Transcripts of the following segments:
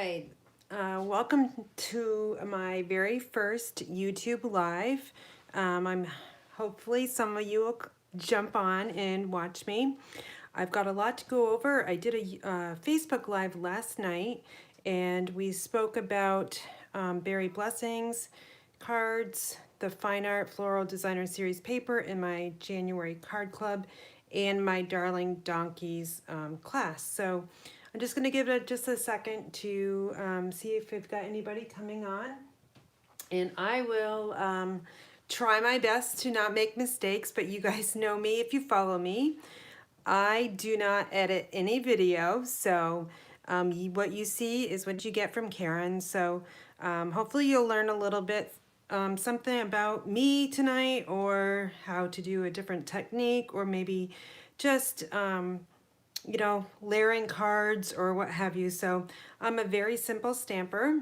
right. Welcome to my very first YouTube Live. I'm hopefully some of you will jump on and watch me. I've got a lot to go over. I did a Facebook Live last night, and we spoke about berry blessings, cards, the Fine Art Floral Designer Series paper in my January card club, and my Darling Donkeys class. So I'm just going to give it just a second to see if we've got anybody coming on. And I will try my best to not make mistakes, but you guys know me if you follow me. I do not edit any video, so what you see is what you get from Karen. So hopefully you'll learn a little bit something about me tonight, or how to do a different technique, or maybe just you know, layering cards or what have you. So I'm a very simple stamper.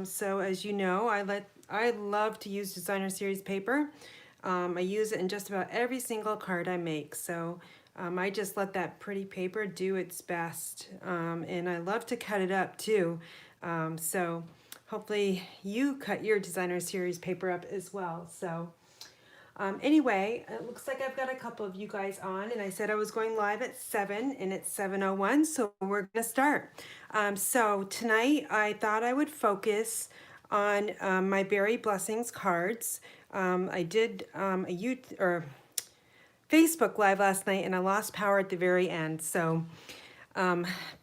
So as you know, I love to use designer series paper. I use it in just about every single card I make. So I just let that pretty paper do its best. And I love to cut it up too. So hopefully you cut your designer series paper up as well. So anyway, it looks like I've got a couple of you guys on, and I said I was going live at 7, and it's 7:01, so we're gonna start. So tonight I thought I would focus on my Berry Blessings cards. I did a Facebook Live last night, and I lost power at the very end, so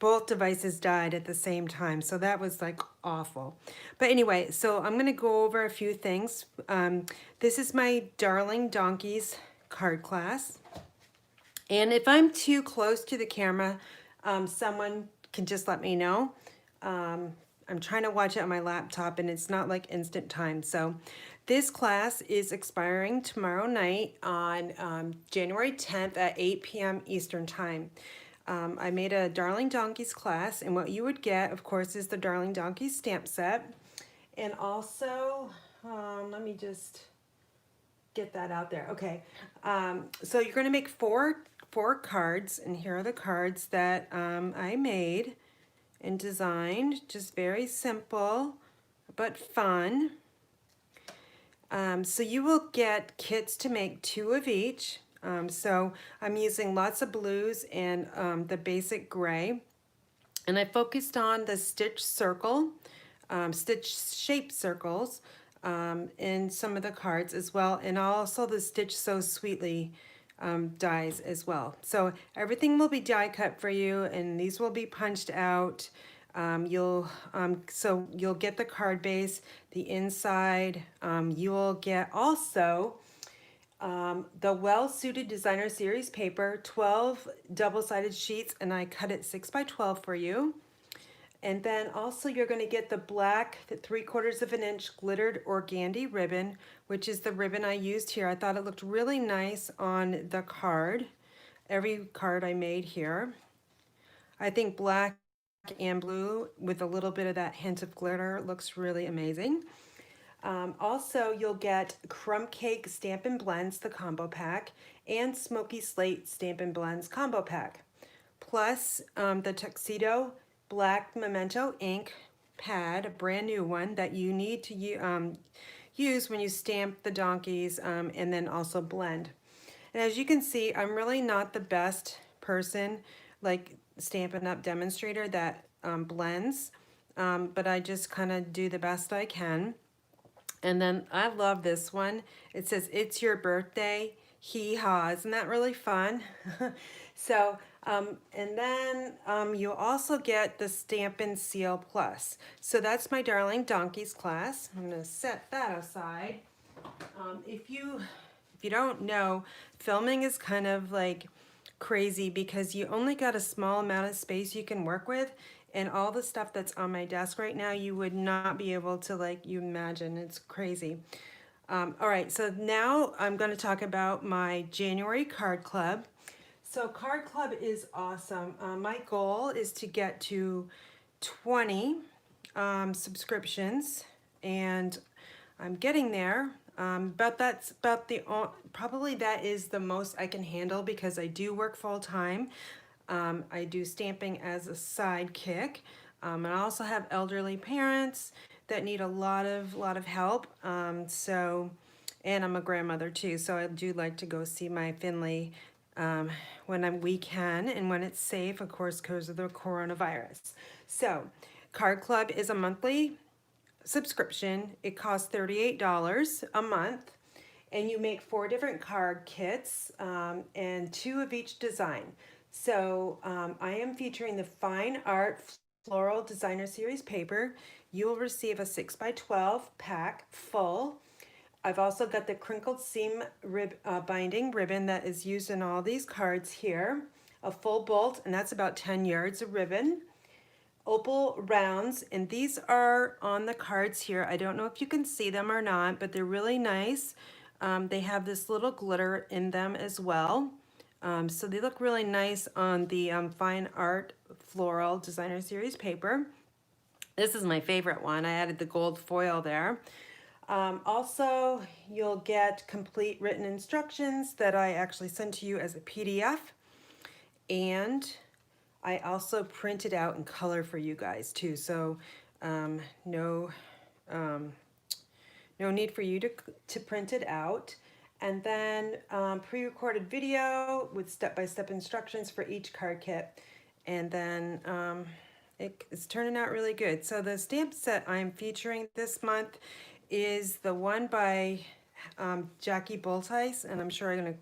both devices died at the same time, so that was like awful. But anyway, so I'm gonna go over a few things. This is my Darling Donkeys card class, and if I'm too close to the camera, someone can just let me know. I'm trying to watch it on my laptop, and it's not like instant time. So this class is expiring tomorrow night on January 10th at 8 p.m. Eastern time. I made a Darling Donkeys class, and what you would get, of course, is the Darling Donkeys stamp set. And also, let me just get that out there. Okay, so you're going to make four cards, and here are the cards that I made and designed. Just very simple, but fun. So you will get kits to make 2 of each. So I'm using lots of blues and the basic gray. And I focused on the stitch circle, stitch shape circles in some of the cards as well. And also the Stitch So Sweetly dies as well. So everything will be die cut for you, and these will be punched out. So you'll get the card base, the inside. You will get also the well-suited designer series paper, 12 double-sided sheets, and I cut it 6 by 12 for you. And then also you're going to get the black 3/4 of an inch glittered organdy ribbon, which is the ribbon I used here. I thought it looked really nice on the card, every card I made here. I think black and blue with a little bit of that hint of glitter looks really amazing. Also, you'll get Crumb Cake Stampin' Blends, the combo pack, and Smoky Slate Stampin' Blends combo pack, plus the Tuxedo Black Memento ink pad, a brand new one that you need to use when you stamp the donkeys, and then also blend. And as you can see, I'm really not the best person like Stampin' Up! Demonstrator that blends, but I just kind of do the best I can. And then I love this one. It says, "It's your birthday, hee-haw." Isn't that really fun? So, and then you'll also get the Stampin' Seal Plus. So that's my Darling Donkeys class. I'm gonna set that aside. If you don't know, filming is kind of like crazy because you only got a small amount of space you can work with, and all the stuff that's on my desk right now you would not be able to, like, you imagine. It's crazy. All right, so now I'm going to talk about my January card club. So card club is awesome. My goal is to get to 20 subscriptions, and I'm getting there. But that's about probably that is the most I can handle because I do work full time. I do stamping as a sidekick. And I also have elderly parents that need a lot of help. And I'm a grandmother too, so I do like to go see my Finley when we can and when it's safe, of course, because of the coronavirus. So, Card Club is a monthly subscription. It costs $38 a month, and you make 4 different card kits and 2 of each design. So I am featuring the Fine Art Floral Designer Series paper. You will receive a 6x12 pack full. I've also got the crinkled seam binding ribbon that is used in all these cards here. A full bolt, and that's about 10 yards of ribbon. Opal rounds, and these are on the cards here. I don't know if you can see them or not, but they're really nice. They have this little glitter in them as well. So they look really nice on the Fine Art Floral Designer Series paper. This is my favorite one. I added the gold foil there. Also, you'll get complete written instructions that I actually sent to you as a PDF. And I also printed out in color for you guys too. So no need for you to print it out. And then pre-recorded video with step-by-step instructions for each card kit. And then it's turning out really good. So the stamp set I'm featuring this month is the one by Jackie Boltice, and I'm sure I'm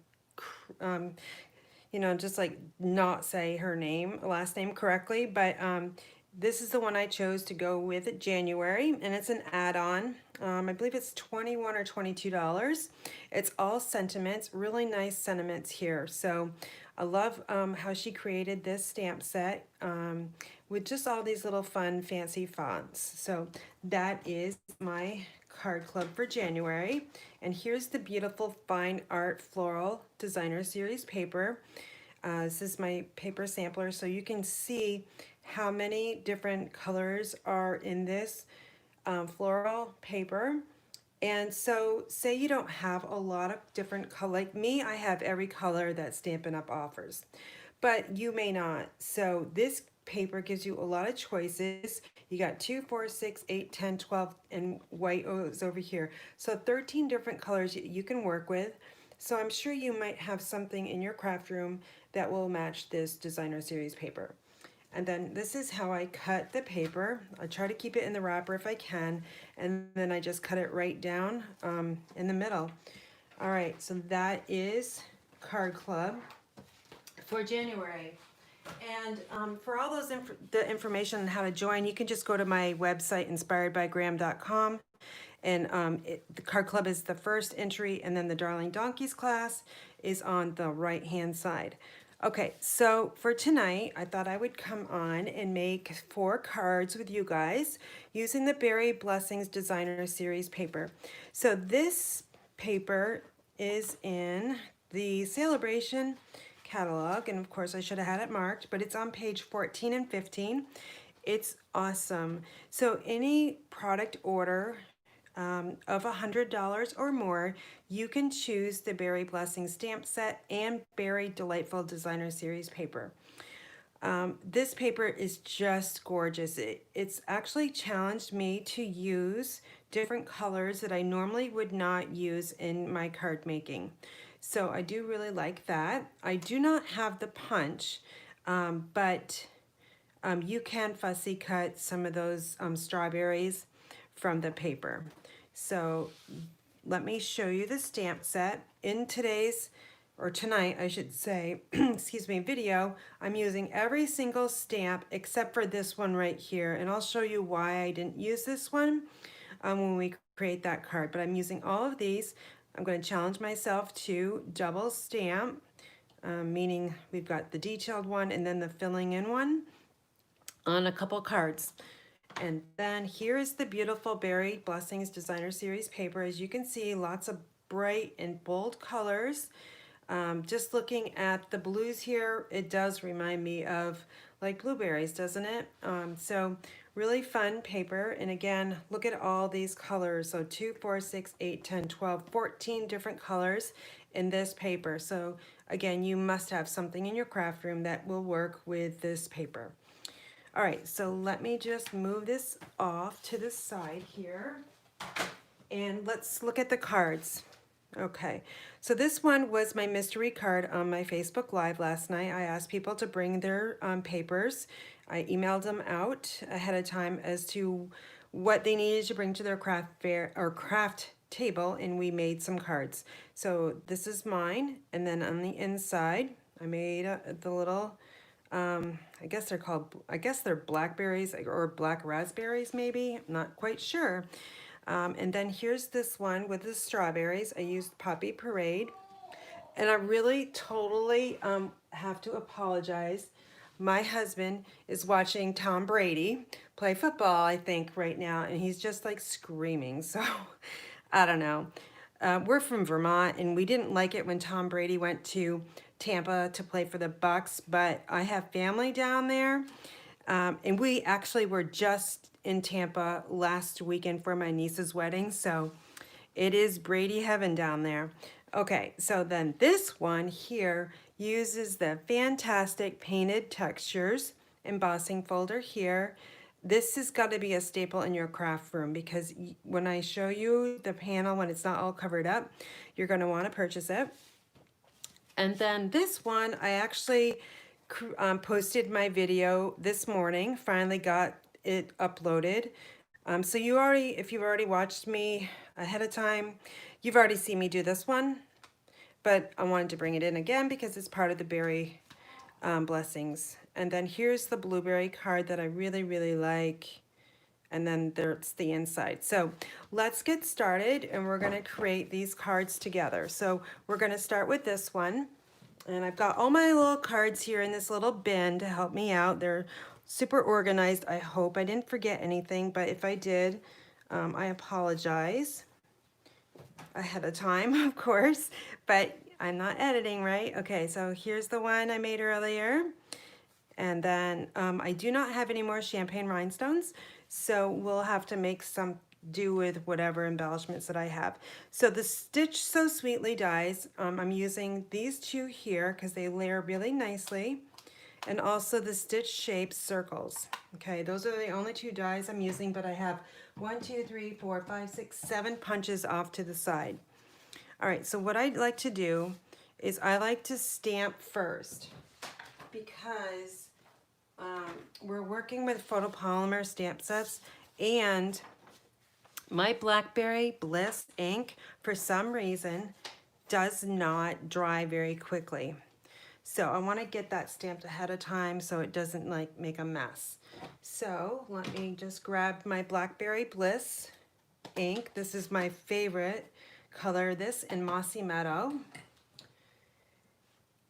gonna just like not say her last name correctly, but this is the one I chose to go with January, and it's an add-on. I believe it's $21 or $22. It's all sentiments, really nice sentiments here. So I love how she created this stamp set with just all these little fun, fancy fonts. So that is my card club for January. And here's the beautiful Fine Art Floral Designer Series paper. This is my paper sampler, so you can see how many different colors are in this floral paper. And so say you don't have a lot of different color, like me, I have every color that Stampin' Up! Offers, but you may not. So this paper gives you a lot of choices. You got 2, 4, 6, 8, 10, 12, and white is over here. So 13 different colors you can work with. So I'm sure you might have something in your craft room that will match this designer series paper. And then this is how I cut the paper. I try to keep it in the wrapper if I can, and then I just cut it right down in the middle. All right, so that is Card Club for January. And for all those the information on how to join, you can just go to my website, inspiredbygraham.com. And the Card Club is the first entry, and then the Darling Donkeys class is on the right-hand side. Okay, so for tonight, I thought I would come on and make 4 cards with you guys using the Berry Blessings Designer Series paper. So this paper is in the Celebration catalog, and of course I should have had it marked, but it's on page 14 and 15. It's awesome. So any product order of $100 or more, you can choose the Berry Blessing stamp set and Berry Delightful Designer Series paper. This paper is just gorgeous. It's actually challenged me to use different colors that I normally would not use in my card making. So I do really like that. I do not have the punch, but you can fussy cut some of those strawberries from the paper. So let me show you the stamp set. In today's, or tonight I should say, excuse me, video, I'm using every single stamp except for this one right here, and I'll show you why I didn't use this one when we create that card. But I'm using all of these. I'm going to challenge myself to double stamp, meaning we've got the detailed one and then the filling in one on a couple cards. And then here is the beautiful Berry Blessings Designer Series paper. As you can see, lots of bright and bold colors. Just looking at the blues here, it does remind me of like Blueberries, doesn't it? So really fun paper. And again, look at all these colors. So 2, 4, 6, 8, 10, 12, 14 different colors in this paper. So again, you must have something in your craft room that will work with this paper. All right, so let me just move this off to the side here. And let's look at the cards. Okay, so this one was my mystery card on my Facebook Live last night. I asked people to bring their papers. I emailed them out ahead of time as to what they needed to bring to their craft fair or craft table, and we made some cards. So this is mine, and then on the inside, I made the little, I guess they're blackberries or black raspberries maybe, I'm not quite sure. And then here's this one with the strawberries. I used Poppy Parade. And I really totally have to apologize. My husband is watching Tom Brady play football, I think, right now. And he's just like screaming. So I don't know. We're from Vermont, and we didn't like it when Tom Brady went to Tampa to play for the Bucks. But I have family down there. And we actually were just in Tampa last weekend for my niece's wedding. So it is Brady heaven down there. Okay, so then this one here uses the fantastic painted textures embossing folder here. This has got to be a staple in your craft room, because when I show you the panel, when it's not all covered up, you're going to want to purchase it. And then this one, I actually posted my video this morning, finally got it uploaded. So if you've already watched me ahead of time, you've already seen me do this one, but I wanted to bring it in again because it's part of the berry blessings. And then here's the blueberry card that I really, really like. And then there's the inside. So let's get started, and we're gonna create these cards together. So we're gonna start with this one. And I've got all my little cards here in this little bin to help me out. They're super organized. I hope I didn't forget anything, but if I did, I apologize ahead of time, of course, but I'm not editing, right? Okay, so here's the one I made earlier. And then I do not have any more champagne rhinestones, so we'll have to make some do with whatever embellishments that I have. So the Stitch So Sweetly dies, I'm using these two here because they layer really nicely, and also the Stitch Shapes circles. Okay, those are the only two dies I'm using, but I have 1, 2, 3, 4, 5, 6, 7 punches off to the side. All right, so what I'd like to do is I like to stamp first, because we're working with photopolymer stamp sets, and my Blackberry Bliss ink, for some reason, does not dry very quickly. So I want to get that stamped ahead of time so it doesn't like make a mess. So let me just grab my Blackberry Bliss ink. This is my favorite color, this in Mossy Meadow.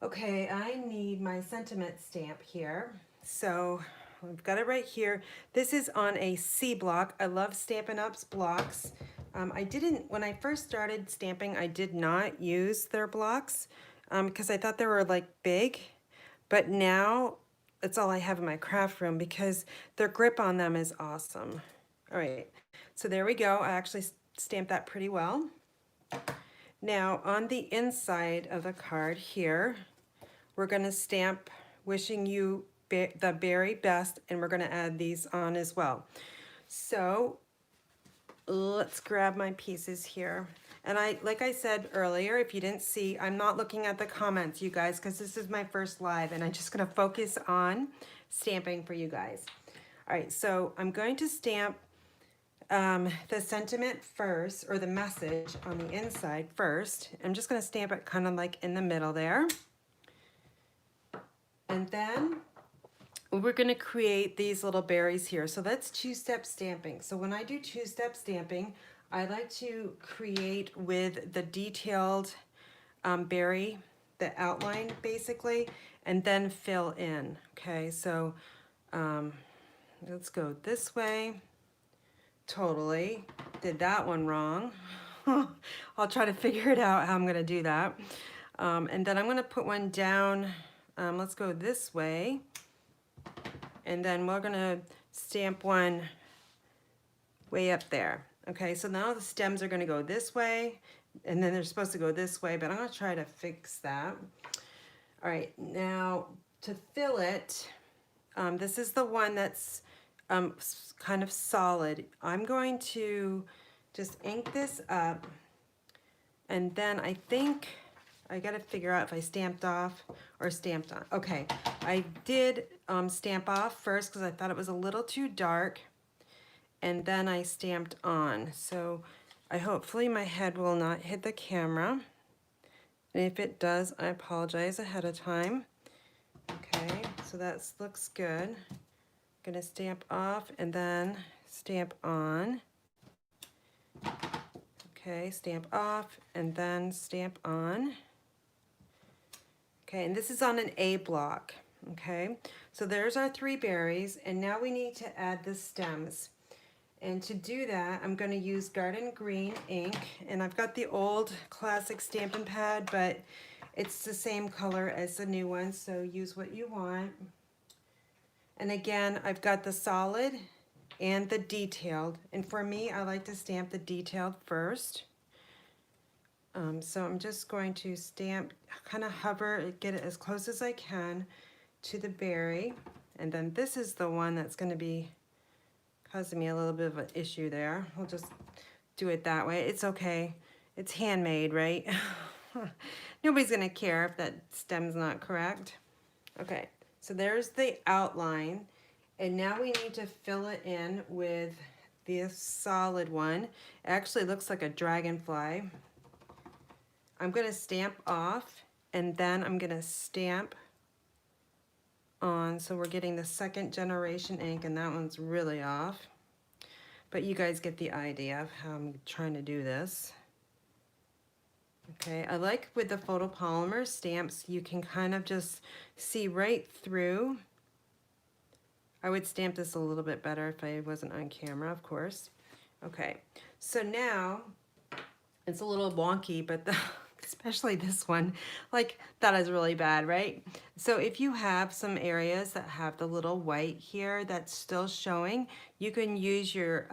Okay, I need my sentiment stamp here. So I've got it right here. This is on a C block. I love Stampin' Up's blocks. When I first started stamping, I did not use their blocks because I thought they were like big, but now it's all I have in my craft room because their grip on them is awesome. All right, so there we go. I actually stamped that pretty well. Now on the inside of the card here, we're gonna stamp wishing you the very best, and we're gonna add these on as well. So let's grab my pieces here. And like I said earlier, if you didn't see, I'm not looking at the comments, you guys, because this is my first live, and I'm just gonna focus on stamping for you guys. All right, so I'm going to stamp the sentiment first, or the message on the inside first. I'm just gonna stamp it kind of like in the middle there. And then we're going to create these little berries here. So that's two-step stamping. So when I do two-step stamping, I like to create with the detailed berry, the outline basically, and then fill in. Okay, so let's go this way. Totally did that one wrong. I'll try to figure it out how I'm going to do that. And then I'm going to put one down. Let's go this way. And then we're gonna stamp one way up there. Okay, so now the stems are gonna go this way, and then they're supposed to go this way, but I'm gonna try to fix that. All right, now to fill it, This is the one that's kind of solid. I'm going to just ink this up, and then I think I gotta figure out if I stamped off or stamped on. Okay, I did stamp off first because I thought it was a little too dark, and then I stamped on. So hopefully my head will not hit the camera. And if it does, I apologize ahead of time. Okay, so that looks good. I'm gonna stamp off and then stamp on. Okay, stamp off and then stamp on. Okay, and this is on an A block. Okay, so there's our 3 berries, and now we need to add the stems. And to do that, I'm going to use Garden Green ink, and I've got the old classic Stampin' Pad, but it's the same color as the new one, so use what you want. And again, I've got the solid and the detailed, and for me, I like to stamp the detailed first. So I'm just going to stamp, kind of hover, get it as close as I can to the berry, and then this is the one that's going to be causing me a little bit of an issue there. We'll just do it that way. It's okay. It's handmade, right? Nobody's gonna care if that stem's not correct. Okay, so there's the outline, and now we need to fill it in with this solid one. It actually looks like a dragonfly. I'm gonna stamp off, and then I'm gonna stamp on, so we're getting the 2nd generation ink, and that one's really off, but you guys get the idea of how I'm trying to do this. Okay, I like with the photopolymer stamps, you can kind of just see right through. I would stamp this a little bit better if I wasn't on camera, of course. Okay, so now it's a little wonky, but especially this one, like that is really bad, right? So if you have some areas that have the little white here that's still showing, you can use your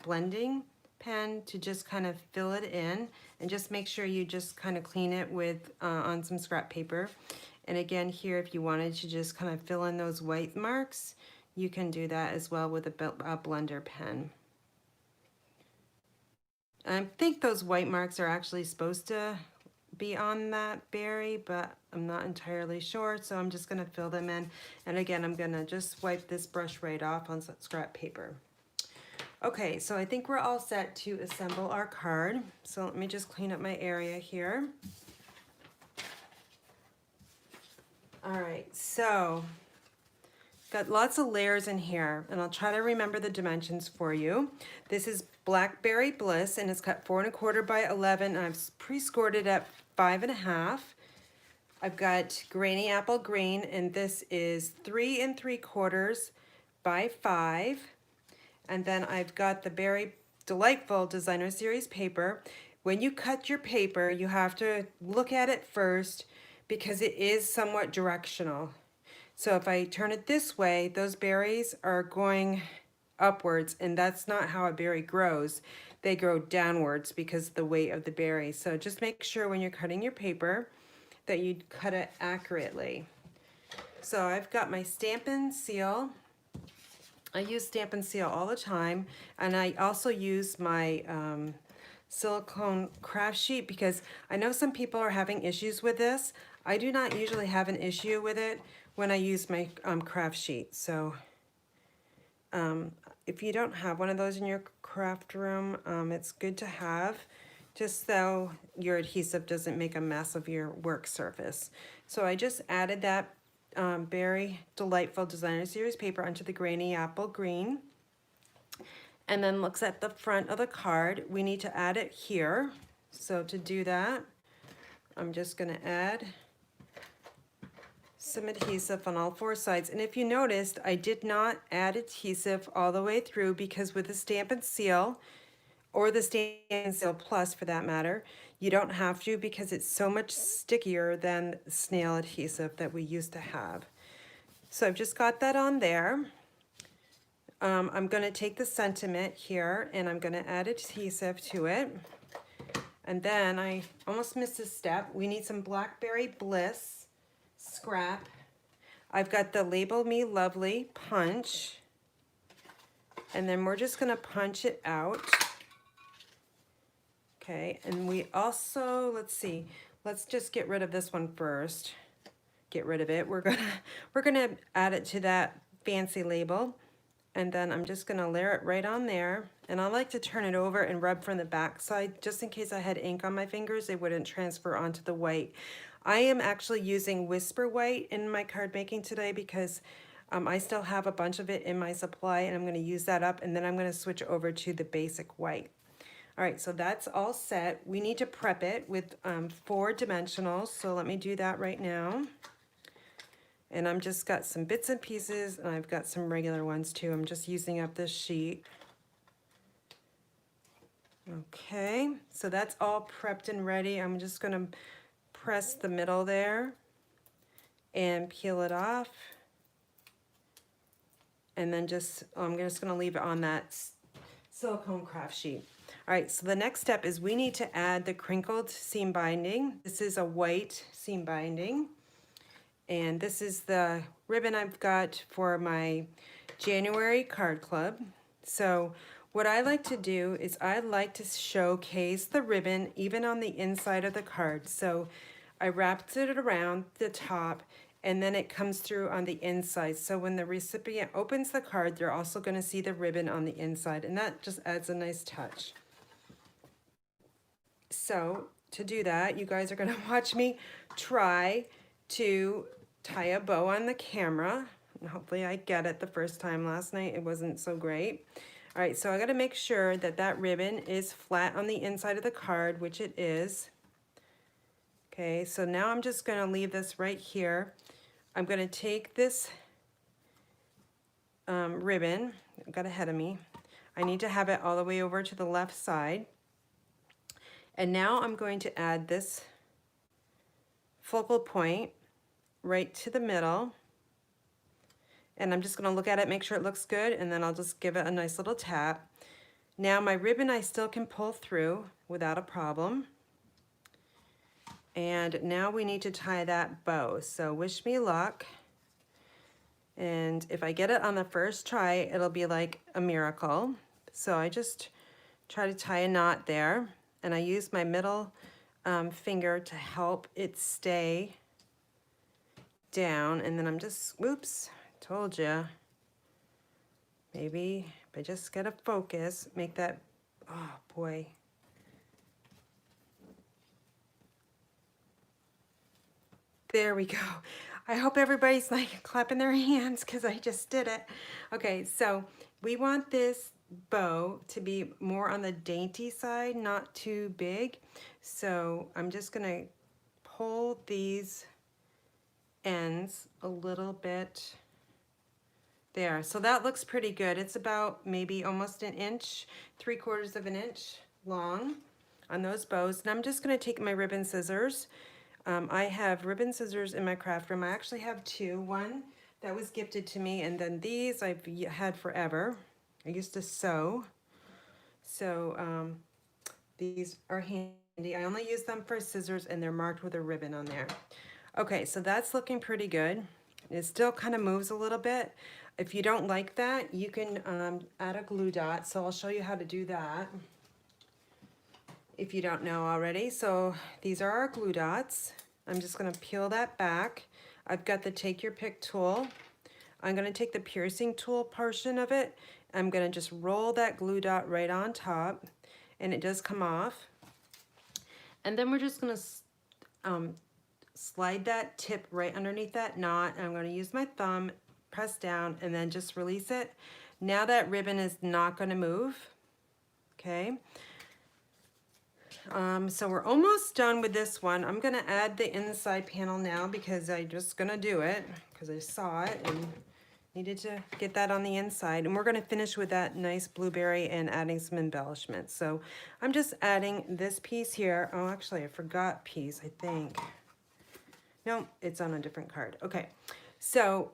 blending pen to just kind of fill it in, and just make sure you just kind of clean it with on some scrap paper. And again, here, if you wanted to just kind of fill in those white marks, you can do that as well with a blender pen. I think those white marks are actually supposed to be on that berry, but I'm not entirely sure, so I'm just going to fill them in. And again, I'm going to just wipe this brush right off on some scrap paper. Okay, so I think we're all set to assemble our card. So let me just clean up my area here. All right, so got lots of layers in here, and I'll try to remember the dimensions for you. This is Blackberry Bliss, and it's cut 4 1/4 by 11, and I've pre-scored it at 5 1/2. I've got Grainy Apple Green, and this is 3 3/4 by 5. And then I've got the Berry Delightful Designer Series paper. When you cut your paper, you have to look at it first because it is somewhat directional. So if I turn it this way, those berries are going upwards, and that's not how a berry grows. They grow downwards because of the weight of the berry. So just make sure when you're cutting your paper that you cut it accurately. So I've got my Stampin' Seal. I use Stampin' Seal all the time, and I also use my silicone craft sheet because I know some people are having issues with this. I do not usually have an issue with it when I use my craft sheet. So if you don't have one of those in your craft room, it's good to have, just so your adhesive doesn't make a mess of your work surface. So I just added that Berry Delightful Designer Series paper onto the Grainy Apple Green, and then looks at the front of the card. We need to add it here. So to do that, I'm just going to add some adhesive on all 4 sides. And if you noticed, I did not add adhesive all the way through because with the Stampin' Seal, or the Stampin' Seal Plus for that matter, you don't have to because it's so much stickier than snail adhesive that we used to have. So I've just got that on there. I'm going to take the sentiment here, and I'm going to add adhesive to it. And then I almost missed a step. We need some Blackberry Bliss scrap. I've got the Label Me Lovely punch, and then we're just gonna punch it out. Okay, and we also, let's see, let's just get rid of this one first. Get rid of it. We're gonna add it to that fancy label, and then I'm just gonna layer it right on there. And I like to turn it over and rub from the back side, just in case I had ink on my fingers, it wouldn't transfer onto the white. I am actually using Whisper White in my card making today because I still have a bunch of it in my supply, and I'm going to use that up, and then I'm going to switch over to the basic white. All right, so that's all set. We need to prep it with 4 dimensionals, so let me do that right now. And I'm just got some bits and pieces, and I've got some regular ones too. I'm just using up this sheet. Okay, so that's all prepped and ready. I'm just gonna press the middle there and peel it off. And then I'm just gonna leave it on that silicone craft sheet. All right, so the next step is we need to add the crinkled seam binding. This is a white seam binding. And this is the ribbon I've got for my January card club. So what I like to do is I like to showcase the ribbon even on the inside of the card. So I wrapped it around the top, and then it comes through on the inside. So when the recipient opens the card, they're also going to see the ribbon on the inside, and that just adds a nice touch. So to do that, you guys are going to watch me try to tie a bow on the camera. And hopefully I get it the first time. Last night it wasn't so great. All right, so I got to make sure that that ribbon is flat on the inside of the card, which it is. Okay, so now I'm just going to leave this right here. I'm going to take this ribbon, I got ahead of me. I need to have it all the way over to the left side. And now I'm going to add this focal point right to the middle. And I'm just going to look at it, make sure it looks good, and then I'll just give it a nice little tap. Now my ribbon I still can pull through without a problem. And now we need to tie that bow. So wish me luck. And if I get it on the first try, it'll be like a miracle. So I just try to tie a knot there. And I use my middle finger to help it stay down. And then I'm just, whoops, told you. Maybe if I just get a focus, make that, oh boy. There we go. I hope everybody's like clapping their hands because I just did it. Okay, so we want this bow to be more on the dainty side, not too big. So I'm just gonna pull these ends a little bit there. So that looks pretty good. It's about maybe almost an inch, 3/4 of an inch long on those bows. And I'm just gonna take my ribbon scissors. I have ribbon scissors in my craft room. I actually have 2. One that was gifted to me, and then these I've had forever. I used to sew. So these are handy. I only use them for scissors, and they're marked with a ribbon on there. Okay, so that's looking pretty good. It still kind of moves a little bit. If you don't like that, you can add a glue dot. So I'll show you how to do that if you don't know already. So these are our glue dots. I'm just gonna peel that back. I've got the take your pick tool. I'm gonna take the piercing tool portion of it. I'm gonna just roll that glue dot right on top, and it does come off. And then we're just gonna slide that tip right underneath that knot. I'm gonna use my thumb, press down, and then just release it. Now that ribbon is not gonna move, okay? So we're almost done with this one. I'm gonna add the inside panel now because I'm just gonna do it because I saw it and needed to get that on the inside. And we're gonna finish with that nice blueberry and adding some embellishments. So I'm just adding this piece here. Oh, actually I forgot piece, I think. No, it's on a different card. Okay, so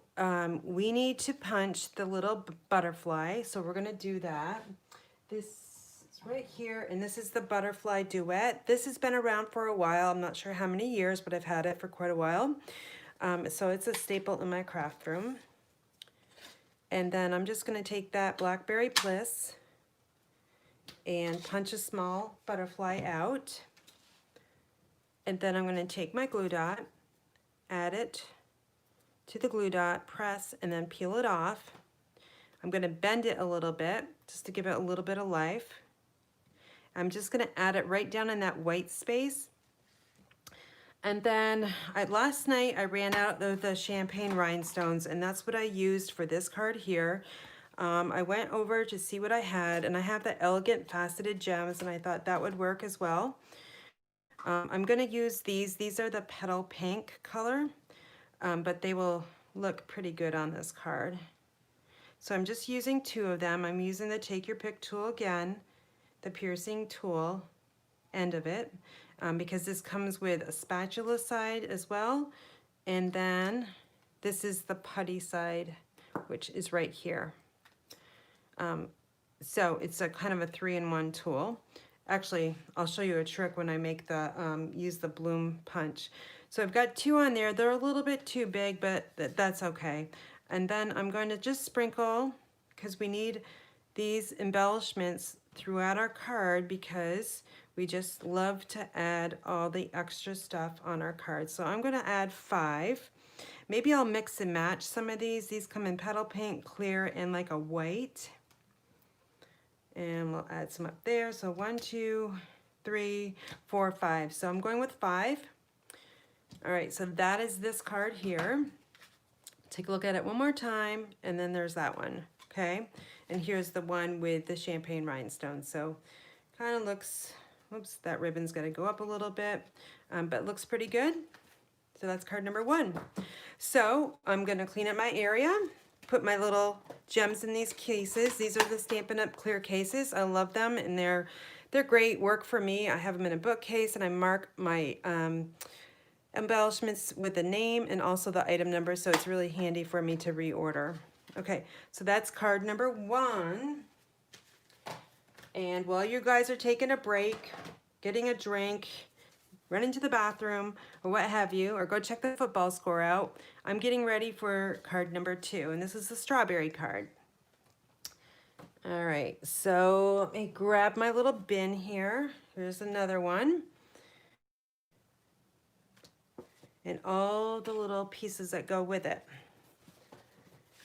we need to punch the little butterfly. So we're gonna do that. This right here, and this is the butterfly Duet. This has been around for a while. I'm not sure how many years, but I've had it for quite a while. So it's a staple in my craft room. And then I'm just going to take that Blackberry Bliss and punch a small butterfly out. And then I'm going to take my glue dot, add it to the glue dot, press, and then peel it off. I'm going to bend it a little bit just to give it a little bit of life. I'm just going to add it right down in that white space. And then last night I ran out of the champagne rhinestones, and that's what I used for this card here. I went over to see what I had, and I have the elegant faceted gems, and I thought that would work as well. I'm going to use these. These are the petal pink color, but they will look pretty good on this card. So I'm just using 2 of them. I'm using the Take Your Pick tool again, the piercing tool end of it, because this comes with a spatula side as well. And then this is the putty side, which is right here. So it's a kind of a 3-in-1 tool. Actually, I'll show you a trick when I make the, use the bloom punch. So I've got 2 on there. They're a little bit too big, but that's okay. And then I'm going to just sprinkle, because we need these embellishments throughout our card, because we just love to add all the extra stuff on our card. So I'm going to add 5. Maybe I'll mix and match some of these. These come in petal pink, clear, and like a white. And we'll add some up there. So 1, 2, 3, 4, 5. So I'm going with 5. All right, so that is this card here. Take a look at it one more time, and then there's that one, okay? And here's the one with the champagne rhinestones. So kind of looks, oops, that ribbon's got to go up a little bit, but looks pretty good. So that's card number 1. So I'm going to clean up my area, put my little gems in these cases. These are the Stampin' Up! Clear cases. I love them, and they're great work for me. I have them in a bookcase, and I mark my embellishments with the name and also the item number, so it's really handy for me to reorder. Okay, so that's card number 1. And while you guys are taking a break, getting a drink, running to the bathroom, or what have you, or go check the football score out, I'm getting ready for card number 2, and this is the strawberry card. All right, so let me grab my little bin here. Here's another one. And all the little pieces that go with it.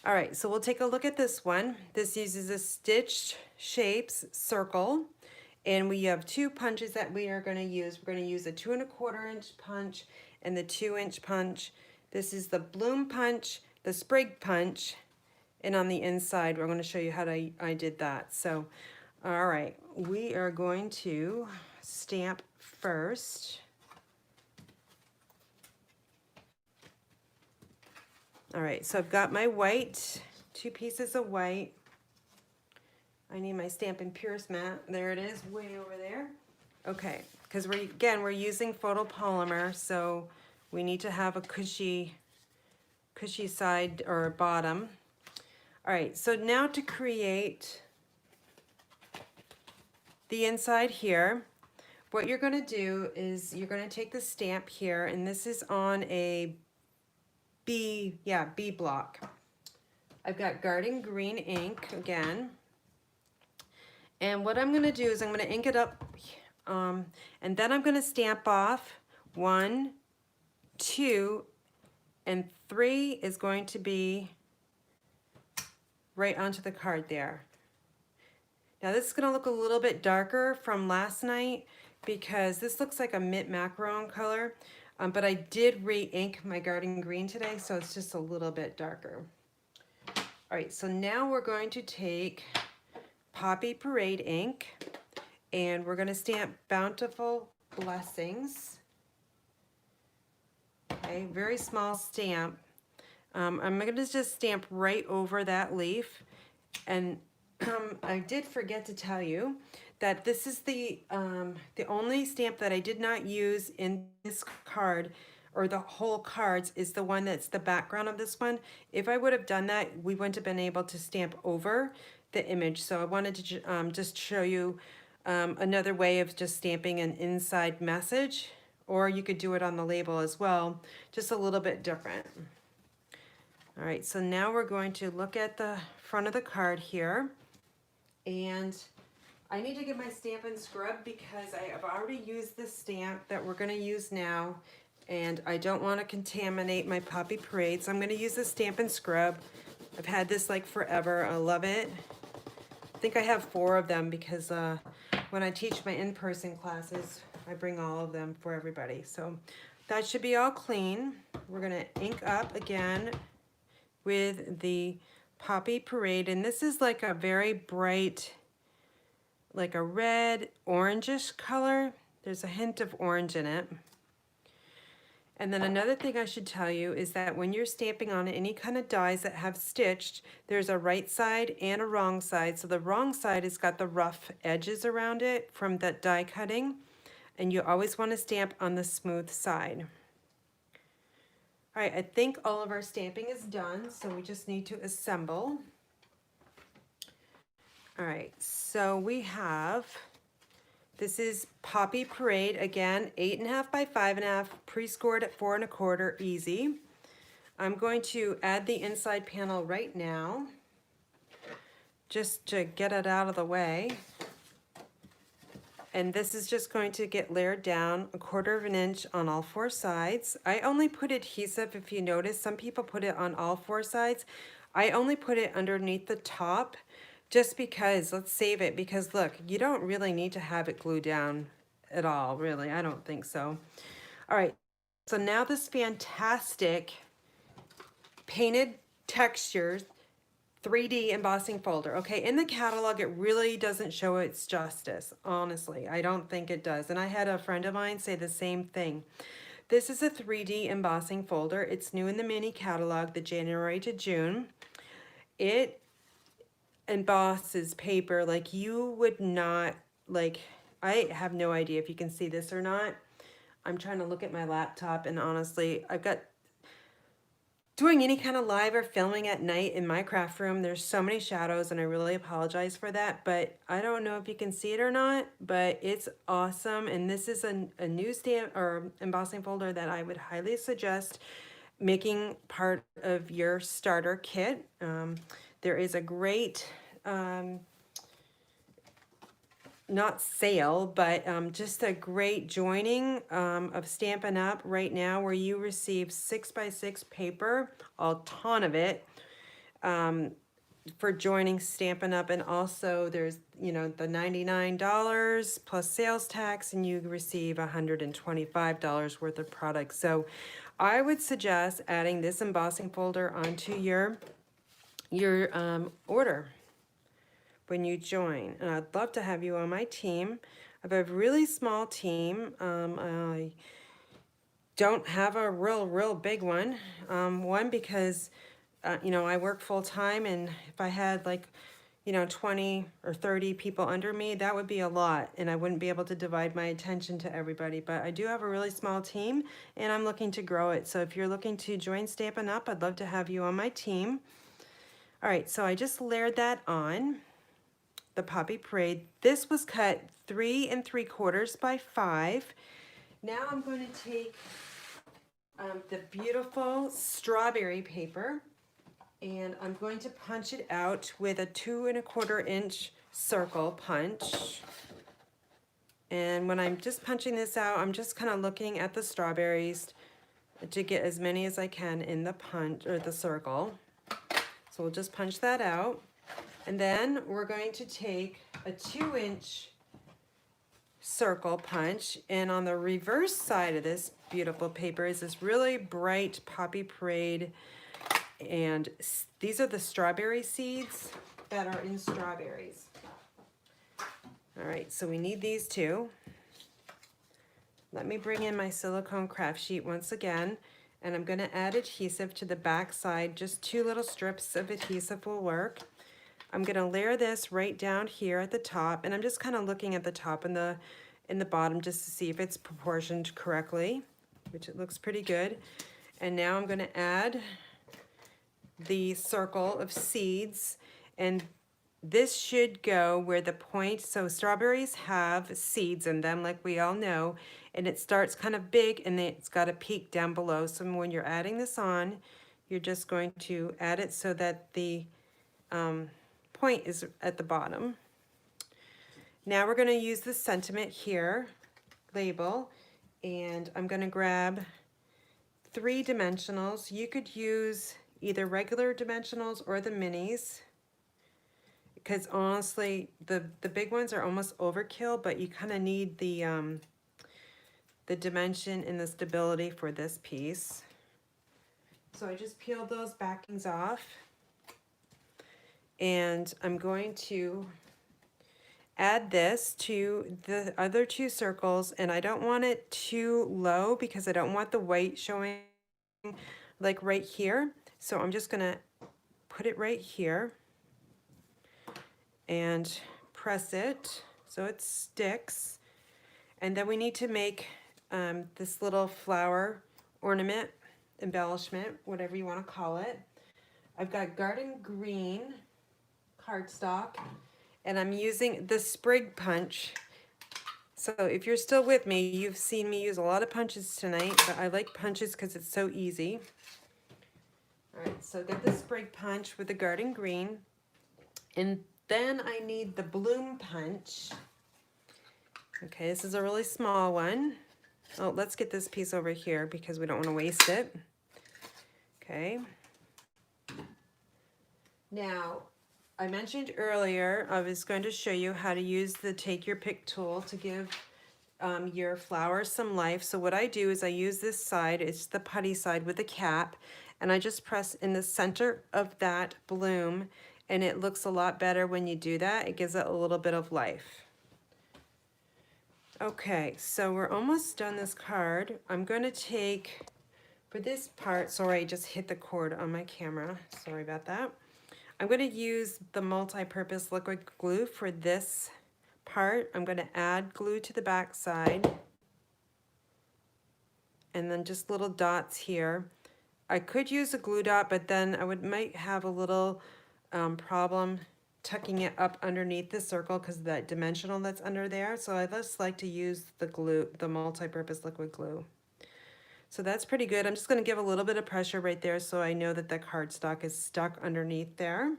All right, so we'll take a look at this one. This uses a stitched shapes circle, and we have 2 punches that we are going to use. We're going to use a 2 1/4 inch punch and the 2-inch punch. This is the bloom punch, the sprig punch, and on the inside, we're going to show you how I did that. So, all right, we are going to stamp first. All right, so I've got my white, 2 pieces of white. I need my Stampin' Pierce mat. There it is, way over there. Okay, because we're using photopolymer, so we need to have a cushy side or bottom. All right, so now to create the inside here, what you're going to do is you're going to take the stamp here, and this is on a B block. I've got Garden Green ink again. And what I'm going to do is I'm going to ink it up, and then I'm going to stamp off 1, 2, and 3 is going to be right onto the card there. Now this is going to look a little bit darker from last night because this looks like a mint macaron color. But I did re-ink my Garden Green today, so it's just a little bit darker. All right, so now we're going to take Poppy Parade ink, and we're going to stamp Bountiful Blessings. Okay, very small stamp. I'm going to just stamp right over that leaf, and I did forget to tell you that this is the only stamp that I did not use in this card, or the whole cards, is the one that's the background of this one. If I would have done that, we wouldn't have been able to stamp over the image. So I wanted to just show you another way of just stamping an inside message or you could do it on the label as well, just a little bit different. All right, so now we're going to look at the front of the card here, and I need to get my Stampin' Scrub because I have already used the stamp that we're going to use now, and I don't want to contaminate my Poppy Parade, so I'm going to use the Stampin' Scrub. I've had this like forever. I love it. I think I have 4 of them because when I teach my in-person classes, I bring all of them for everybody. So that should be all clean. We're going to ink up again with the Poppy Parade, and this is like a very bright, like a red orangish color. There's a hint of orange in it. And then another thing I should tell you is that when you're stamping on any kind of dies that have stitched, there's a right side and a wrong side. So the wrong side has got the rough edges around it from that die cutting, and you always want to stamp on the smooth side. All right, I think all of our stamping is done, so we just need to assemble. All right, so we have, this is Poppy Parade, again, 8.5 by 5.5, pre-scored at 4 1/4, easy. I'm going to add the inside panel right now, just to get it out of the way. And this is just going to get layered down 1/4 inch on all 4 sides. I only put adhesive, if you notice, some people put it on all 4 sides. I only put it underneath the top just because, let's save it, because look, you don't really need to have it glued down at all, really. I don't think so. All right, so now this fantastic painted textures 3D embossing folder. Okay, in the catalog, it really doesn't show its justice, honestly. I don't think it does. And I had a friend of mine say the same thing. This is a 3D embossing folder. It's new in the mini catalog, the January to June. It embosses paper like you would not, like, I have no idea if you can see this or not. I'm trying to look at my laptop, and honestly, I've got doing any kind of live or filming at night in my craft room, there's so many shadows, and I really apologize for that, but I don't know if you can see it or not, but it's awesome. And this is a new stamp or embossing folder that I would highly suggest making part of your starter kit. There is a great, not sale, but just a great joining of Stampin' Up! Right now, where you receive 6x6 paper, a ton of it, for joining Stampin' Up! And also there's, you know, the $99 plus sales tax, and you receive $125 worth of products. So I would suggest adding this embossing folder onto your order when you join, and I'd love to have you on my team. I have a really small team. I don't have a real big one. One, because you know, I work full time, and if I had like, you know, 20 or 30 people under me, that would be a lot, and I wouldn't be able to divide my attention to everybody. But I do have a really small team, and I'm looking to grow it. So if you're looking to join Stampin' Up!, I'd love to have you on my team. All right, so I just layered that on the Poppy Parade. This was cut 3 3/4 by 5. Now I'm going to take the beautiful strawberry paper, and I'm going to punch it out with a 2 1/4 inch circle punch. And when I'm just punching this out, I'm just kind of looking at the strawberries to get as many as I can in the punch or the circle. So we'll just punch that out. And then we're going to take a 2 inch circle punch, and on the reverse side of this beautiful paper is this really bright Poppy Parade, and these are the strawberry seeds that are in strawberries. All right, so we need these two. Let me bring in my silicone craft sheet once again, and I'm going to add adhesive to the back side. Just 2 little strips of adhesive will work. I'm going to layer this right down here at the top, and I'm just kind of looking at the top and the bottom just to see if it's proportioned correctly, which it looks pretty good. And now I'm going to add the circle of seeds, and this should go where the point, so strawberries have seeds in them, like we all know, and it starts kind of big and then it's got a peak down below. So when you're adding this on, you're just going to add it so that the point is at the bottom. Now we're going to use the sentiment here, label, and I'm going to grab 3 dimensionals. You could use either regular dimensionals or the minis, because honestly the big ones are almost overkill, but you kind of need the dimension and the stability for this piece. So I just peeled those backings off, and I'm going to add this to the other 2 circles, and I don't want it too low because I don't want the white showing like right here. So I'm just gonna put it right here and press it so it sticks. And then we need to make this little flower ornament, embellishment, whatever you want to call it. I've got garden green cardstock, and I'm using the sprig punch. So if you're still with me, you've seen me use a lot of punches tonight, but I like punches because it's so easy. All right, so get the sprig punch with the garden green, and then I need the bloom punch. Okay, this is a really small one. Oh, let's get this piece over here because we don't want to waste it. Okay. Now, I mentioned earlier I was going to show you how to use the Take Your Pick tool to give your flowers some life. So what I do is I use this side, it's the putty side with the cap, and I just press in the center of that bloom, and it looks a lot better when you do that. It gives it a little bit of life. Okay, so we're almost done this card. I'm going to take, for this part, sorry, I just hit the cord on my camera. Sorry about that. I'm going to use the multi-purpose liquid glue for this part. I'm going to add glue to the back side, and then just little dots here. I could use a glue dot, but then I might have a little problem tucking it up underneath the circle because of that dimensional that's under there. So I just like to use the glue, the multi-purpose liquid glue. So that's pretty good. I'm just going to give a little bit of pressure right there so I know that the cardstock is stuck underneath there.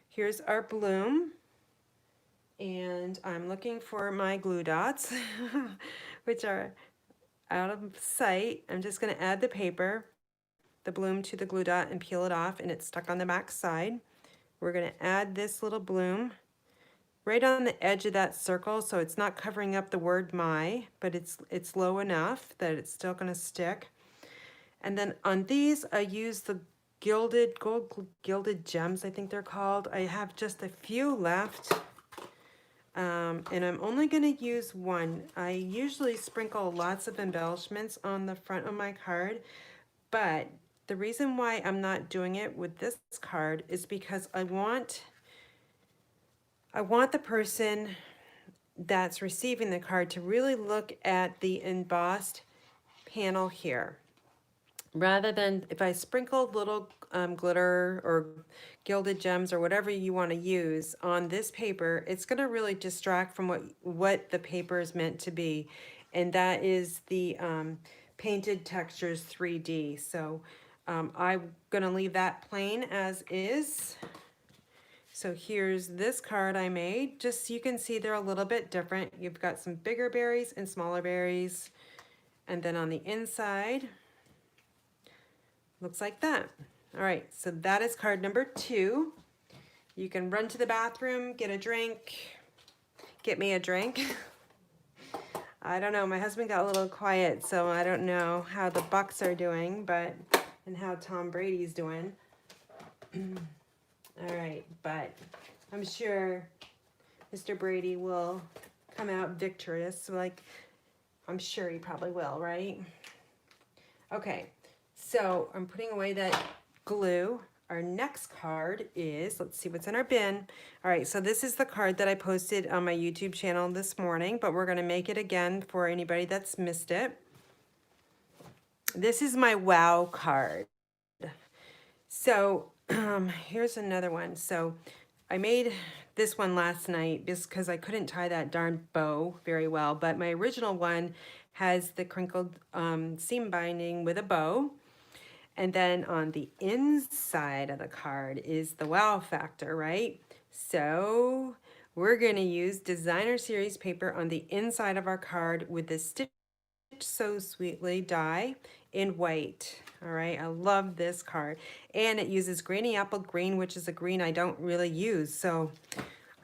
Here's our bloom, and I'm looking for my glue dots, which are out of sight. I'm just going to add the paper, the bloom to the glue dot, and peel it off, and it's stuck on the back side. We're going to add this little bloom right on the edge of that circle, so it's not covering up the word my, but it's low enough that it's still going to stick. And then on these, I use the gilded gems, I think they're called. I have just a few left, and I'm only going to use one. I usually sprinkle lots of embellishments on the front of my card, but the reason why I'm not doing it with this card is because I want the person that's receiving the card to really look at the embossed panel here. Rather than if I sprinkle little glitter or gilded gems or whatever you want to use on this paper, it's going to really distract from what the paper is meant to be. And that is the Painted Textures 3D. So I'm going to leave that plain as is. So here's this card I made. Just so you can see they're a little bit different. You've got some bigger berries and smaller berries. And then on the inside, looks like that. All right, so that is card number 2. You can run to the bathroom, get a drink, get me a drink. I don't know, my husband got a little quiet, so I don't know how the Bucks are doing, and how Tom Brady's doing. All right, but I'm sure Mr. Brady will come out victorious. Like, I'm sure he probably will, right? Okay, so I'm putting away that glue. Our next card is, let's see what's in our bin. All right, so this is the card that I posted on my YouTube channel this morning, but we're going to make it again for anybody that's missed it. This is my wow card. So here's another one. So I made this one last night just because I couldn't tie that darn bow very well, but my original one has the crinkled seam binding with a bow. And then on the inside of the card is the wow factor, right? So we're gonna use designer series paper on the inside of our card with the Stitch So Sweetly die in white. All right, I love this card. And it uses Granny Apple Green, which is a green I don't really use. So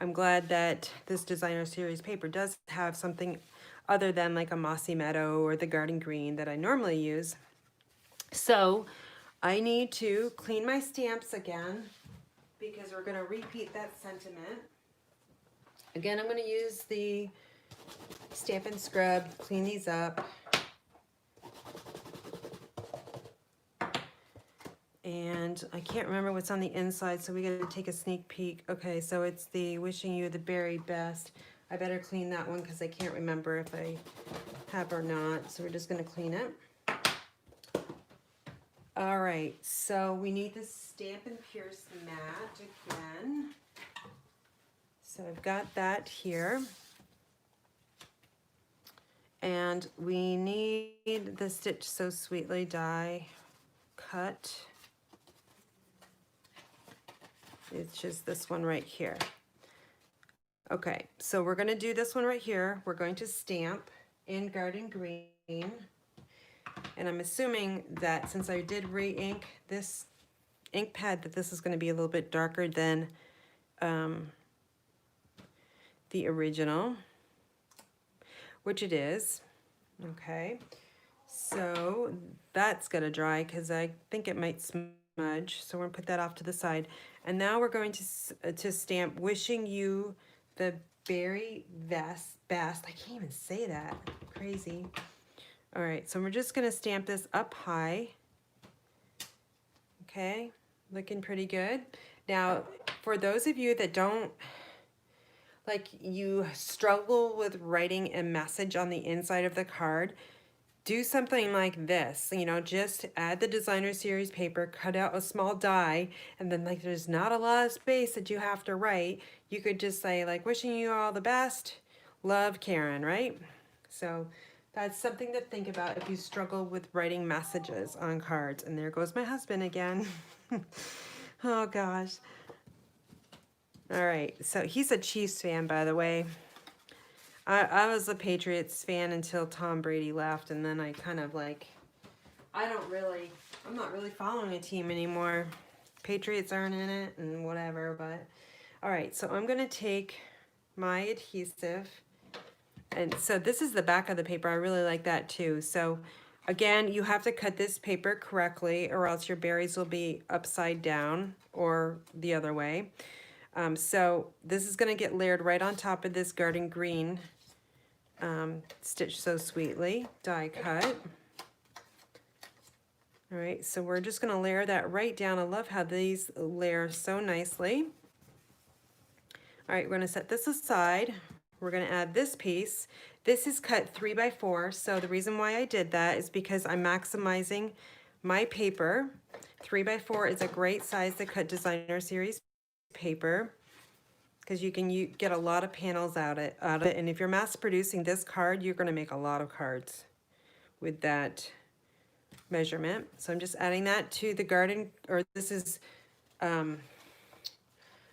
I'm glad that this designer series paper does have something other than like a mossy meadow or the garden green that I normally use. So I need to clean my stamps again because we're going to repeat that sentiment. Again, I'm going to use the Stampin' Scrub, clean these up. And I can't remember what's on the inside, so we got to take a sneak peek. Okay, so it's the wishing you the very best. I better clean that one because I can't remember if I have or not. So we're just going to clean it. All right, so we need the Stampin' Pierce mat again. So I've got that here. And we need the Stitch So Sweetly die cut. It's just this one right here. Okay, so we're gonna do this one right here. We're going to stamp in Garden Green. And I'm assuming that since I did re-ink this ink pad, that this is gonna be a little bit darker than the original, which it is. Okay, so that's gonna dry because I think it might smudge. So we're gonna put that off to the side. And now we're going to stamp wishing you the very best. I can't even say that, crazy. All right, so we're just gonna stamp this up high. Okay, looking pretty good. Now, for those of you that don't, like you struggle with writing a message on the inside of the card, do something like this, you know, just add the designer series paper, cut out a small die, and then like there's not a lot of space that you have to write. You could just say like, wishing you all the best, love, Karen, right? So that's something to think about if you struggle with writing messages on cards. And there goes my husband again. Oh gosh. All right, so he's a Chiefs fan, by the way. I was a Patriots fan until Tom Brady left, and then I kind of like, I'm not really following a team anymore. Patriots aren't in it and whatever, but all right, so I'm gonna take my adhesive, and so this is the back of the paper. I really like that too. So again, you have to cut this paper correctly or else your berries will be upside down or the other way. So this is gonna get layered right on top of this garden green Stitch So Sweetly die cut. All right, so we're just gonna layer that right down. I love how these layer so nicely. All right, we're gonna set this aside. We're gonna add this piece. This is cut 3 by 4, so the reason why I did that is because I'm maximizing my paper. 3 by 4 is a great size to cut designer series paper because you can get a lot of panels out of it. And if you're mass producing this card, you're gonna make a lot of cards with that measurement. So I'm just adding that to the garden, or this is, oh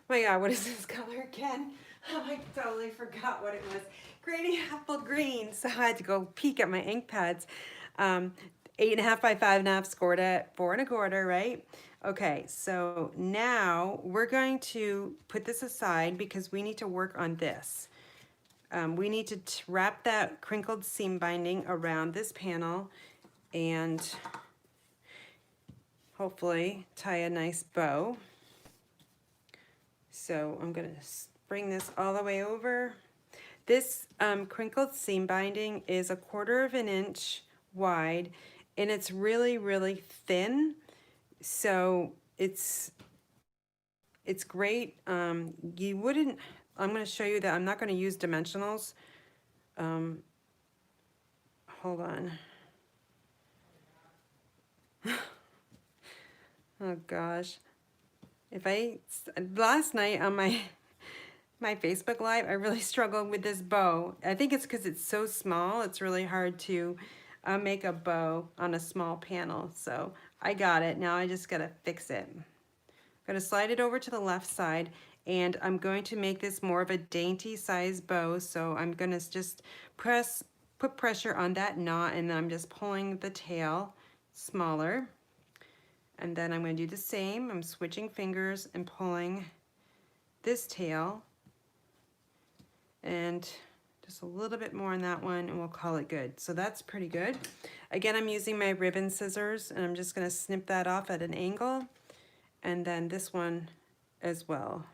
my God, what is this color again? Oh, I totally forgot what it was. Granny Apple Green. So I had to go peek at my ink pads. 8.5 by 5.5, scored at 4 1/4, right? Okay, so now we're going to put this aside because we need to work on this. We need to wrap that crinkled seam binding around this panel and hopefully tie a nice bow. So I'm gonna bring this all the way over. This crinkled seam binding is 1/4 inch wide and it's really, really thin. So it's great. You wouldn't, I'm going to show you that I'm not going to use dimensionals. Hold on. Oh gosh. Last night on my Facebook Live, I really struggled with this bow. I think it's because it's so small, it's really hard to make a bow on a small panel. So I got it, now I just gotta fix it. I'm gonna slide it over to the left side, and I'm going to make this more of a dainty size bow. So I'm gonna just put pressure on that knot, and then I'm just pulling the tail smaller. And then I'm going to do the same. I'm switching fingers and pulling this tail, and just a little bit more on that one, and we'll call it good. So that's pretty good. Again, I'm using my ribbon scissors, and I'm just going to snip that off at an angle, and then this one as well.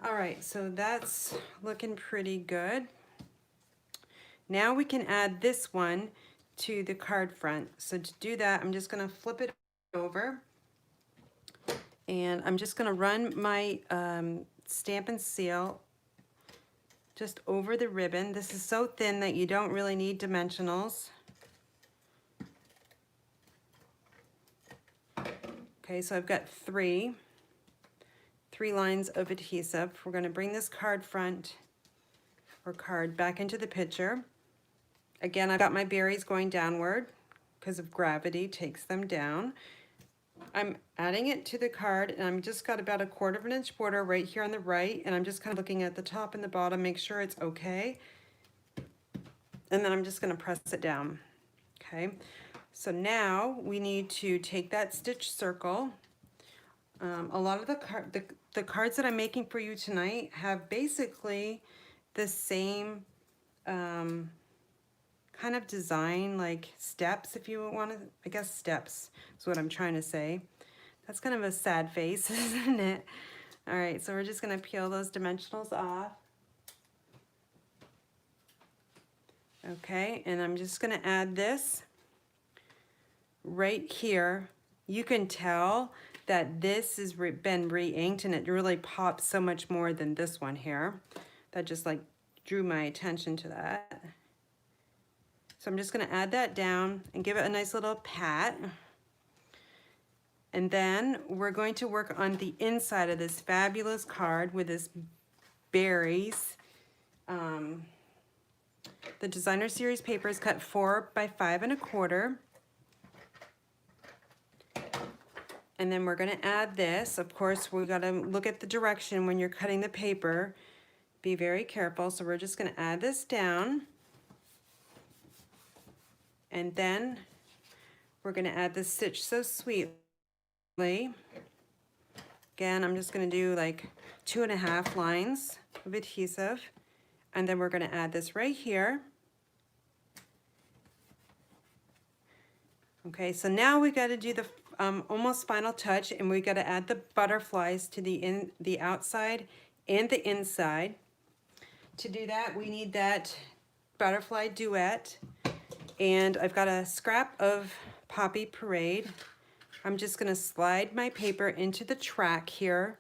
All right, so that's looking pretty good. Now we can add this one to the card front. So to do that, I'm just going to flip it over, and I'm just going to run my Stamp and Seal just over the ribbon. This is so thin that you don't really need dimensionals. Okay, so I've got three lines of adhesive. We're going to bring this card front or card back into the picture. Again, I've got my berries going downward because of gravity takes them down. I'm adding it to the card, and I'm just got about a 1/4 of an inch border right here on the right, and I'm just kind of looking at the top and the bottom, make sure it's okay. And then I'm just going to press it down. Okay, so now we need to take that stitch circle. A lot of the cards that I'm making for you tonight have basically the same kind of design, like steps, if you want to, I guess steps is what I'm trying to say. That's kind of a sad face, isn't it? All right, so we're just going to peel those dimensionals off. Okay, and I'm just going to add this right here. You can tell that this has been re-inked, and it really pops so much more than this one here. That just like drew my attention to that. So I'm just going to add that down and give it a nice little pat. And then we're going to work on the inside of this fabulous card with this berries. The designer series paper is cut 4 by 5 1/4. And then we're going to add this. Of course, we got to look at the direction when you're cutting the paper. Be very careful. So we're just going to add this down. And then we're going to add the Stitch So Sweetly. Again, I'm just going to do like 2.5 lines of adhesive. And then we're going to add this right here. Okay, so now we got to do the almost final touch, and we got to add the butterflies to the outside and the inside. To do that, we need that butterfly duet. And I've got a scrap of Poppy Parade. I'm just going to slide my paper into the track here,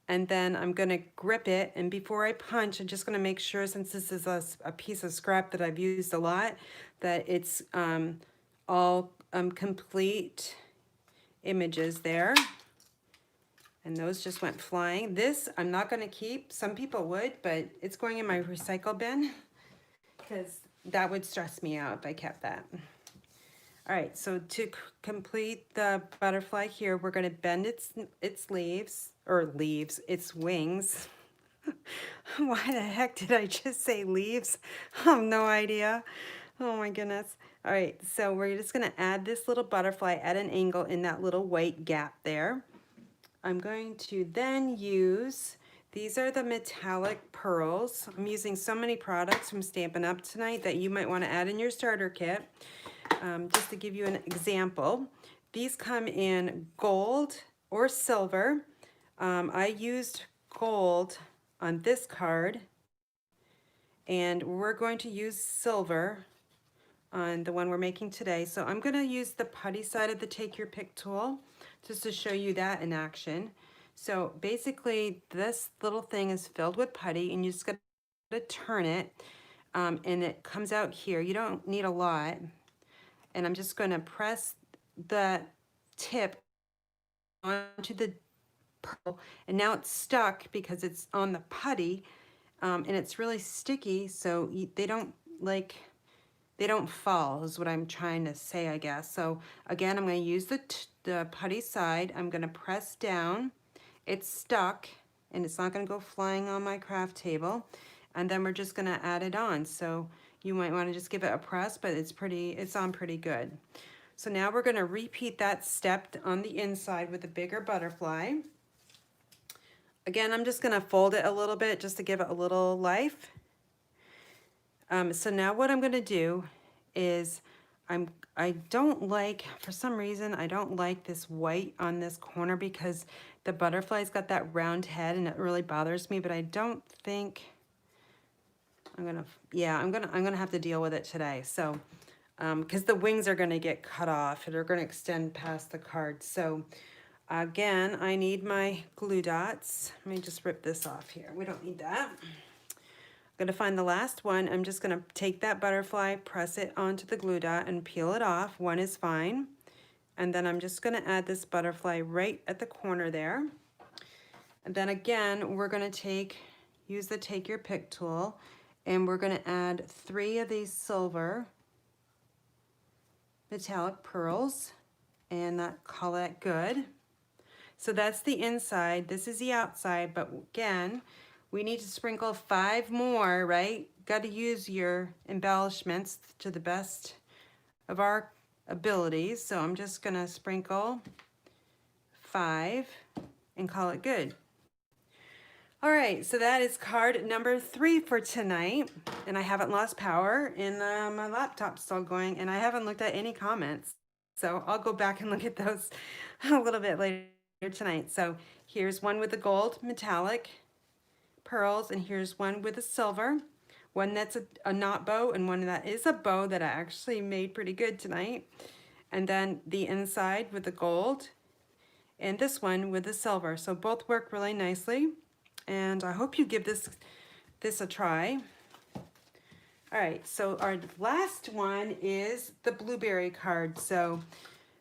and then I'm going to grip it. And before I punch, I'm just going to make sure, since this is a piece of scrap that I've used a lot, that it's all complete images there. And those just went flying. This I'm not going to keep. Some people would, but it's going in my recycle bin because that would stress me out if I kept that. All right, so to complete the butterfly here, we're going to bend its leaves, or leaves, its wings. Why the heck did I just say leaves? I have no idea. Oh my goodness. All right, so we're just going to add this little butterfly at an angle in that little white gap there. I'm going to then use, these are the metallic pearls. I'm using so many products from Stampin' Up! Tonight that you might want to add in your starter kit. Just to give you an example, these come in gold or silver. I used gold on this card, and we're going to use silver on the one we're making today. So I'm going to use the putty side of the Take Your Pick tool just to show you that in action. So basically this little thing is filled with putty, and you just got to turn it, and it comes out here. You don't need a lot. And I'm just going to press the tip onto the pearl, and now it's stuck because it's on the putty, and it's really sticky, so they don't fall is what I'm trying to say, I guess. So again, I'm going to use the putty side. I'm going to press down. It's stuck and it's not going to go flying on my craft table. And then we're just going to add it on. So you might want to just give it a press, but it's on pretty good. So now we're going to repeat that step on the inside with a bigger butterfly. Again, I'm just going to fold it a little bit just to give it a little life. So now what I'm going to do is I don't like, for some reason, I don't like this white on this corner because the butterfly's got that round head and it really bothers me, but I don't think I'm gonna have to deal with it today. So, because the wings are gonna get cut off and they're gonna extend past the card. So again, I need my glue dots. Let me just rip this off here. We don't need that. I'm gonna find the last one. I'm just gonna take that butterfly, press it onto the glue dot and peel it off. One is fine. And then I'm just gonna add this butterfly right at the corner there. And then again, we're gonna use the take your pick tool, and we're gonna add 3 of these silver metallic pearls, and call that good. So that's the inside, this is the outside, but again, we need to sprinkle 5 more, right? Got to use your embellishments to the best of our abilities. So I'm just gonna sprinkle 5 and call it good. All right, so that is card number 3 for tonight. And I haven't lost power, and my laptop's still going, and I haven't looked at any comments. So I'll go back and look at those a little bit later tonight. So here's one with the gold metallic pearls, and here's one with a silver, one that's a knot bow, and one that is a bow that I actually made pretty good tonight. And then the inside with the gold, and this one with the silver. So both work really nicely, and I hope you give this a try. All right, so our last one is the blueberry card. So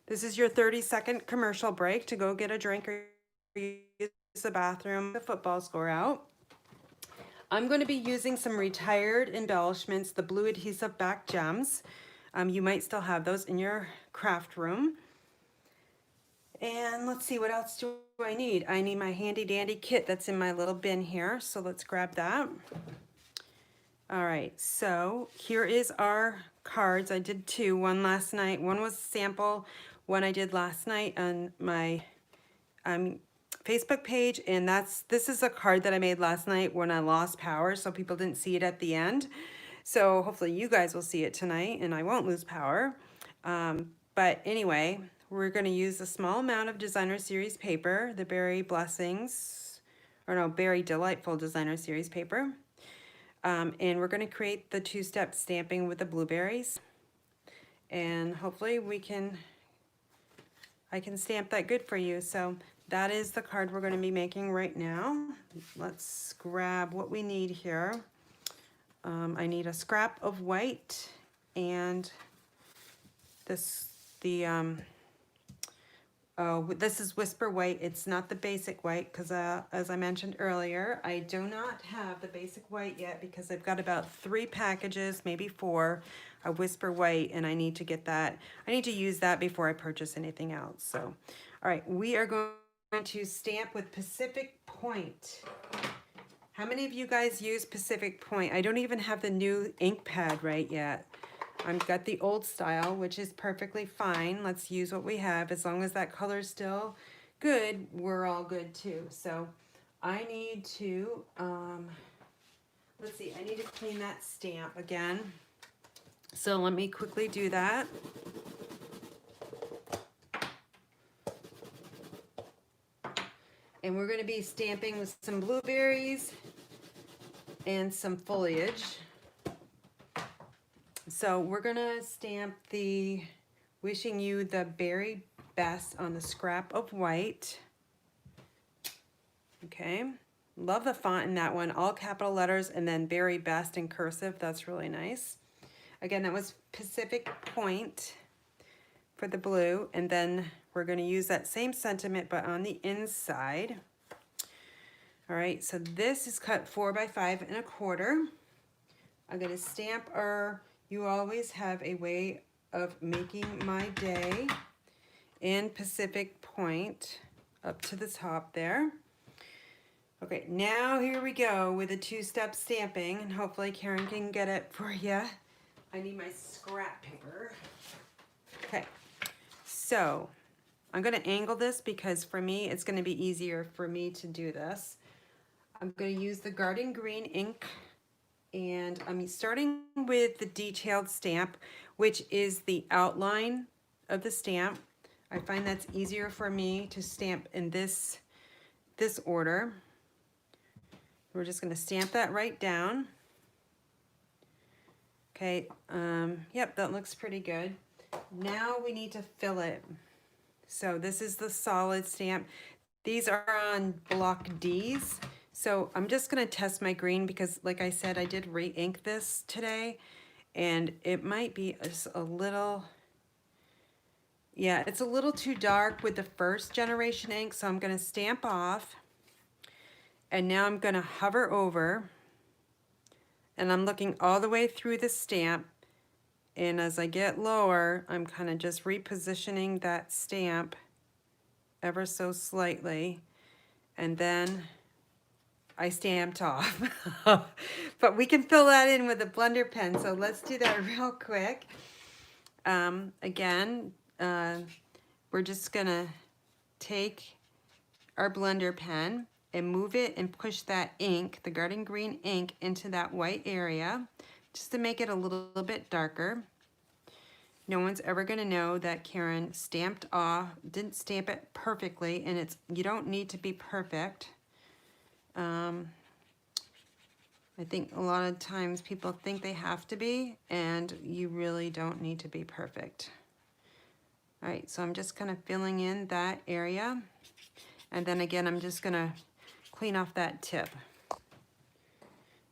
this is your 30-second commercial break to go get a drink or use the bathroom, the football score out. I'm going to be using some retired embellishments, the blue adhesive back gems. You might still have those in your craft room. And let's see, what else do I need? I need my handy dandy kit that's in my little bin here. So let's grab that. All right, so here is our cards. I did 2, one last night. One was a sample, one I did last night on my Facebook page, and this is a card that I made last night when I lost power, so people didn't see it at the end. So hopefully you guys will see it tonight and I won't lose power. But anyway, we're going to use a small amount of Designer Series paper, the Berry Blessings, or no, Berry Delightful Designer Series paper. And we're going to create the 2-step stamping with the blueberries. And hopefully I can stamp that good for you. So that is the card we're going to be making right now. Let's grab what we need here. I need a scrap of white, and this is Whisper White. It's not the basic white because as I mentioned earlier, I do not have the basic white yet because I've got about 3 packages, maybe 4, of Whisper White, and I need to get that. I need to use that before I purchase anything else. So, all right, we are going to stamp with Pacific Point. How many of you guys use Pacific Point? I don't even have the new ink pad right yet. I've got the old style, which is perfectly fine. Let's use what we have. As long as that color's still good, we're all good too. So I need to, let's see, I need to clean that stamp again. So let me quickly do that. And we're going to be stamping with some blueberries and some foliage. So we're going to stamp the Wishing You the Very Best on the scrap of white. Okay. Love the font in that one. All capital letters and then Very Best in cursive. That's really nice. Again, that was Pacific Point for the blue. And then we're going to use that same sentiment, but on the inside. All right, so this is cut 4 by 5 1/4. I'm going to stamp our, you always have a way of making my day in Pacific Point up to the top there. Okay, now here we go with a 2-step stamping, and hopefully Karen can get it for you. I need my scrap paper. Okay, so I'm going to angle this because for me it's going to be easier for me to do this. I'm going to use the Garden Green ink, and I'm starting with the detailed stamp, which is the outline of the stamp. I find that's easier for me to stamp in this order. We're just going to stamp that right down. Okay, yep, that looks pretty good. Now we need to fill it. So this is the solid stamp. These are on block Ds. So I'm just going to test my green because, like I said, I did re-ink this today, and it might be a little, yeah, it's a little too dark with the first generation ink, so I'm going to stamp off. And now I'm going to hover over, and I'm looking all the way through the stamp, and as I get lower, I'm kind of just repositioning that stamp ever so slightly, and then I stamped off. But we can fill that in with a blender pen, so let's do that real quick. Again, we're just gonna take our blender pen and move it and push that ink, the Garden Green ink, into that white area just to make it a little bit darker. No one's ever going to know that Karen stamped off, didn't stamp it perfectly, and you don't need to be perfect. I think a lot of times people think they have to be, and you really don't need to be perfect. All right, so I'm just kind of filling in that area. And then again, I'm just going to clean off that tip.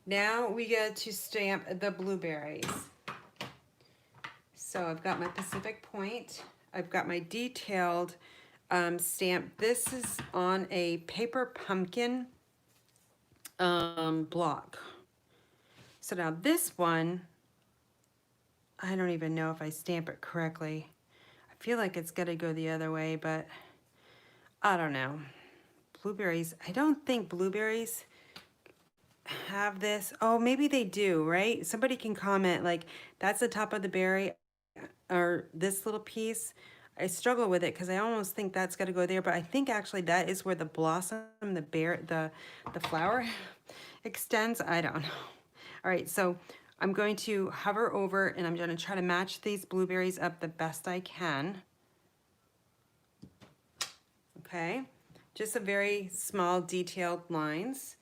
Now we get to stamp the blueberries. So I've got my Pacific Point. I've got my detailed stamp. This is on a paper pumpkin block. So now this one, I don't even know if I stamp it correctly. I feel like it's got to go the other way, but I don't know. Blueberries, I don't think blueberries have this. Oh, maybe they do, right? Somebody can comment, like, that's the top of the berry, or this little piece. I struggle with it because I almost think that's got to go there, but I think actually that is where the blossom, the flower extends. I don't know. All right, so I'm going to hover over, and I'm going to try to match these blueberries up the best I can. Okay, just a very small detailed lines.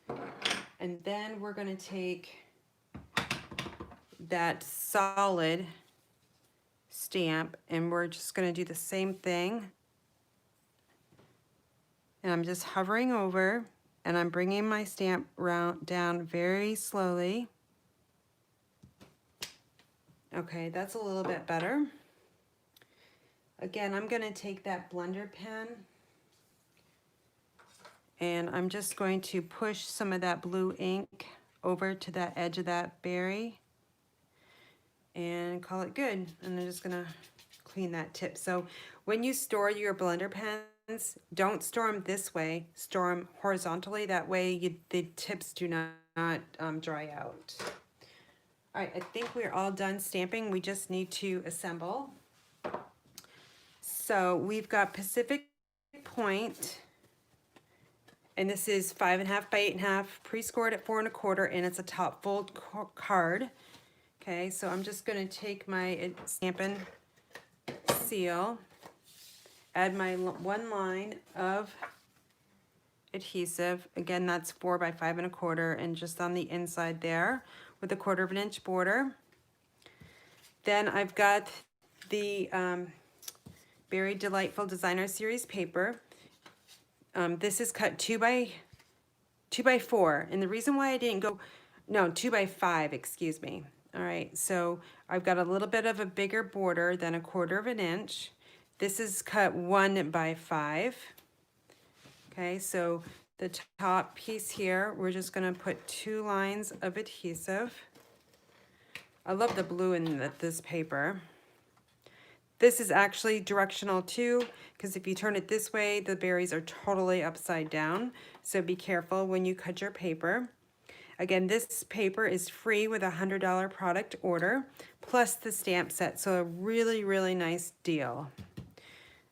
And then we're going to take that solid stamp, and we're just going to do the same thing. And I'm just hovering over, and I'm bringing my stamp down very slowly. Okay, that's a little bit better. Again, I'm going to take that blender pen, and I'm just going to push some of that blue ink over to that edge of that berry and call it good. And I'm just gonna clean that tip. So when you store your blender pens, don't store them this way, store them horizontally. That way the tips do not dry out. All right, I think we're all done stamping. We just need to assemble. So we've got Pacific Point, and this is 5.5 by 8.5, pre-scored at 4 1/4, and it's a top fold card. Okay, so I'm just going to take my Stampin' seal, add my one line of adhesive. Again, that's 4 by 5 1/4, and just on the inside there with a 1/4 inch border. Then I've got the Very Delightful Designer Series paper. This is cut 2 by 4, and the reason why I didn't go, no, 2 by 5, excuse me. All right, so I've got a little bit of a bigger border than a 1/4 inch. This is cut 1 by 5. Okay, so the top piece here, we're just gonna put 2 lines of adhesive. I love the blue in this paper. This is actually directional too, because if you turn it this way, the berries are totally upside down. So be careful when you cut your paper. Again, this paper is free with a $100 product order, plus the stamp set, so a really, really nice deal.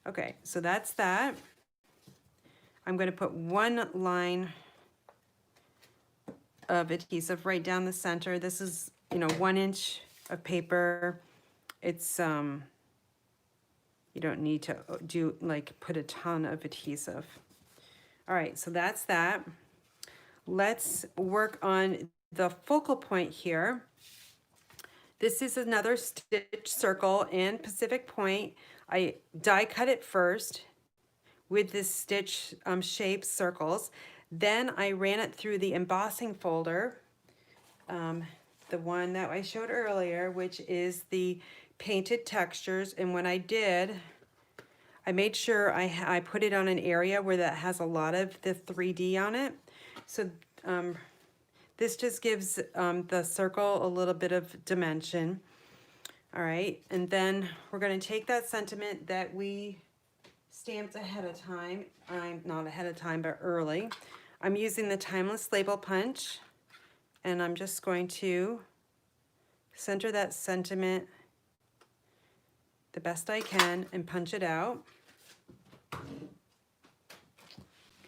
Okay, so that's that. I'm going to put 1 line of adhesive right down the center. This is, 1 inch of paper. It's, you don't need to put a ton of adhesive. All right, so that's that. Let's work on the focal point here. This is another stitch circle and Pacific point. I die cut it first with this stitch shaped circles. Then I ran it through the embossing folder, the one that I showed earlier, which is the painted textures. And when I did, I made sure I put it on an area where that has a lot of the 3D on it. So this just gives the circle a little bit of dimension. All right, and then we're going to take that sentiment that we stamped ahead of time. I'm not ahead of time, but early. I'm using the Timeless Label Punch, and I'm just going to center that sentiment the best I can and punch it out.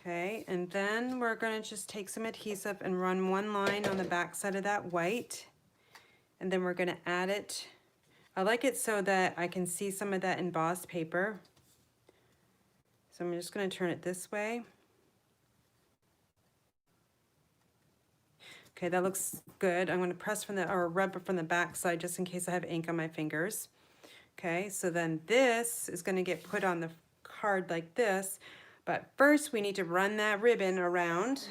Okay, and then we're going to just take some adhesive and run 1 line on the back side of that white, and then we're going to add it. I like it so that I can see some of that embossed paper. So I'm just going to turn it this way. Okay, that looks good. I'm going to press from the, or rub from the back side just in case I have ink on my fingers. Okay, so then this is going to get put on the card like this. But first we need to run that ribbon around.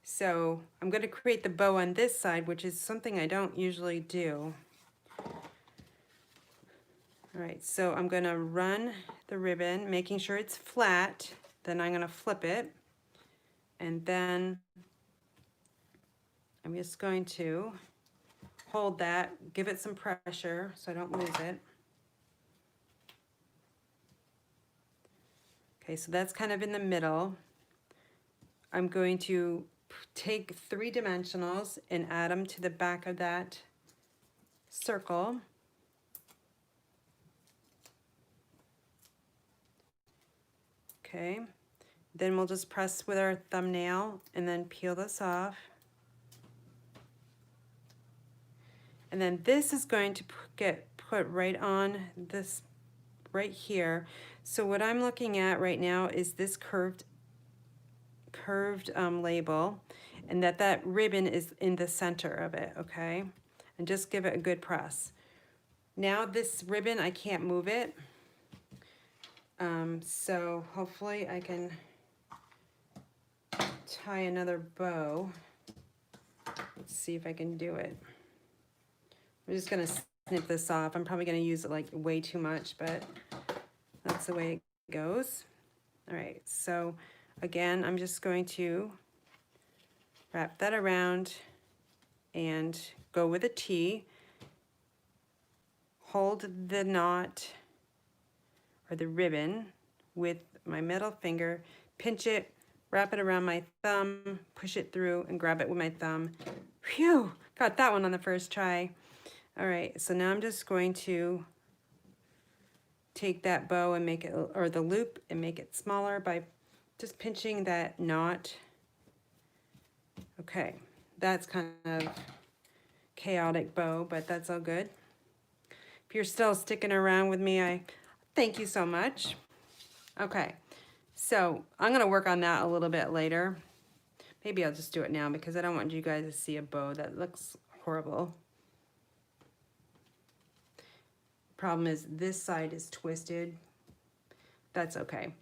So I'm going to create the bow on this side, which is something I don't usually do. All right, so I'm going to run the ribbon, making sure it's flat. Then I'm going to flip it. And then I'm just going to hold that, give it some pressure so I don't lose it. Okay, so that's kind of in the middle. I'm going to take 3 dimensionals and add them to the back of that circle. Okay, then we'll just press with our thumbnail and then peel this off. And then this is going to get put right on this right here. So what I'm looking at right now is this curved label, and that ribbon is in the center of it, okay? And just give it a good press. Now this ribbon, I can't move it. So hopefully I can tie another bow. Let's see if I can do it. I'm just gonna snip this off. I'm probably gonna use it like way too much, but that's the way it goes. All right, so again, I'm just going to wrap that around and go with a T. Hold the knot or the ribbon with my middle finger, pinch it, wrap it around my thumb, push it through and grab it with my thumb. Phew, got that one on the first try. All right, so now I'm just going to take that bow and make it, or the loop, and make it smaller by just pinching that knot. Okay, that's kind of chaotic bow, but that's all good. If you're still sticking around with me, I thank you so much. Okay, so I'm gonna work on that a little bit later. Maybe I'll just do it now because I don't want you guys to see a bow that looks horrible. Problem is this side is twisted. That's okay.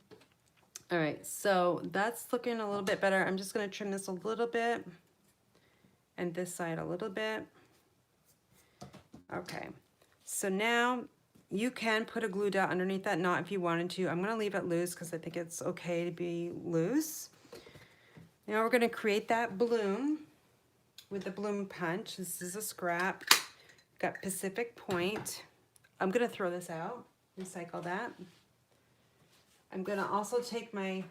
All right, so that's looking a little bit better. I'm just going to trim this a little bit and this side a little bit. Okay, so now you can put a glue dot underneath that knot if you wanted to. I'm gonna leave it loose because I think it's okay to be loose. Now we're gonna create that bloom with the bloom punch. This is a scrap. Got Pacific Point. I'm gonna throw this out, recycle that. I'm gonna also take my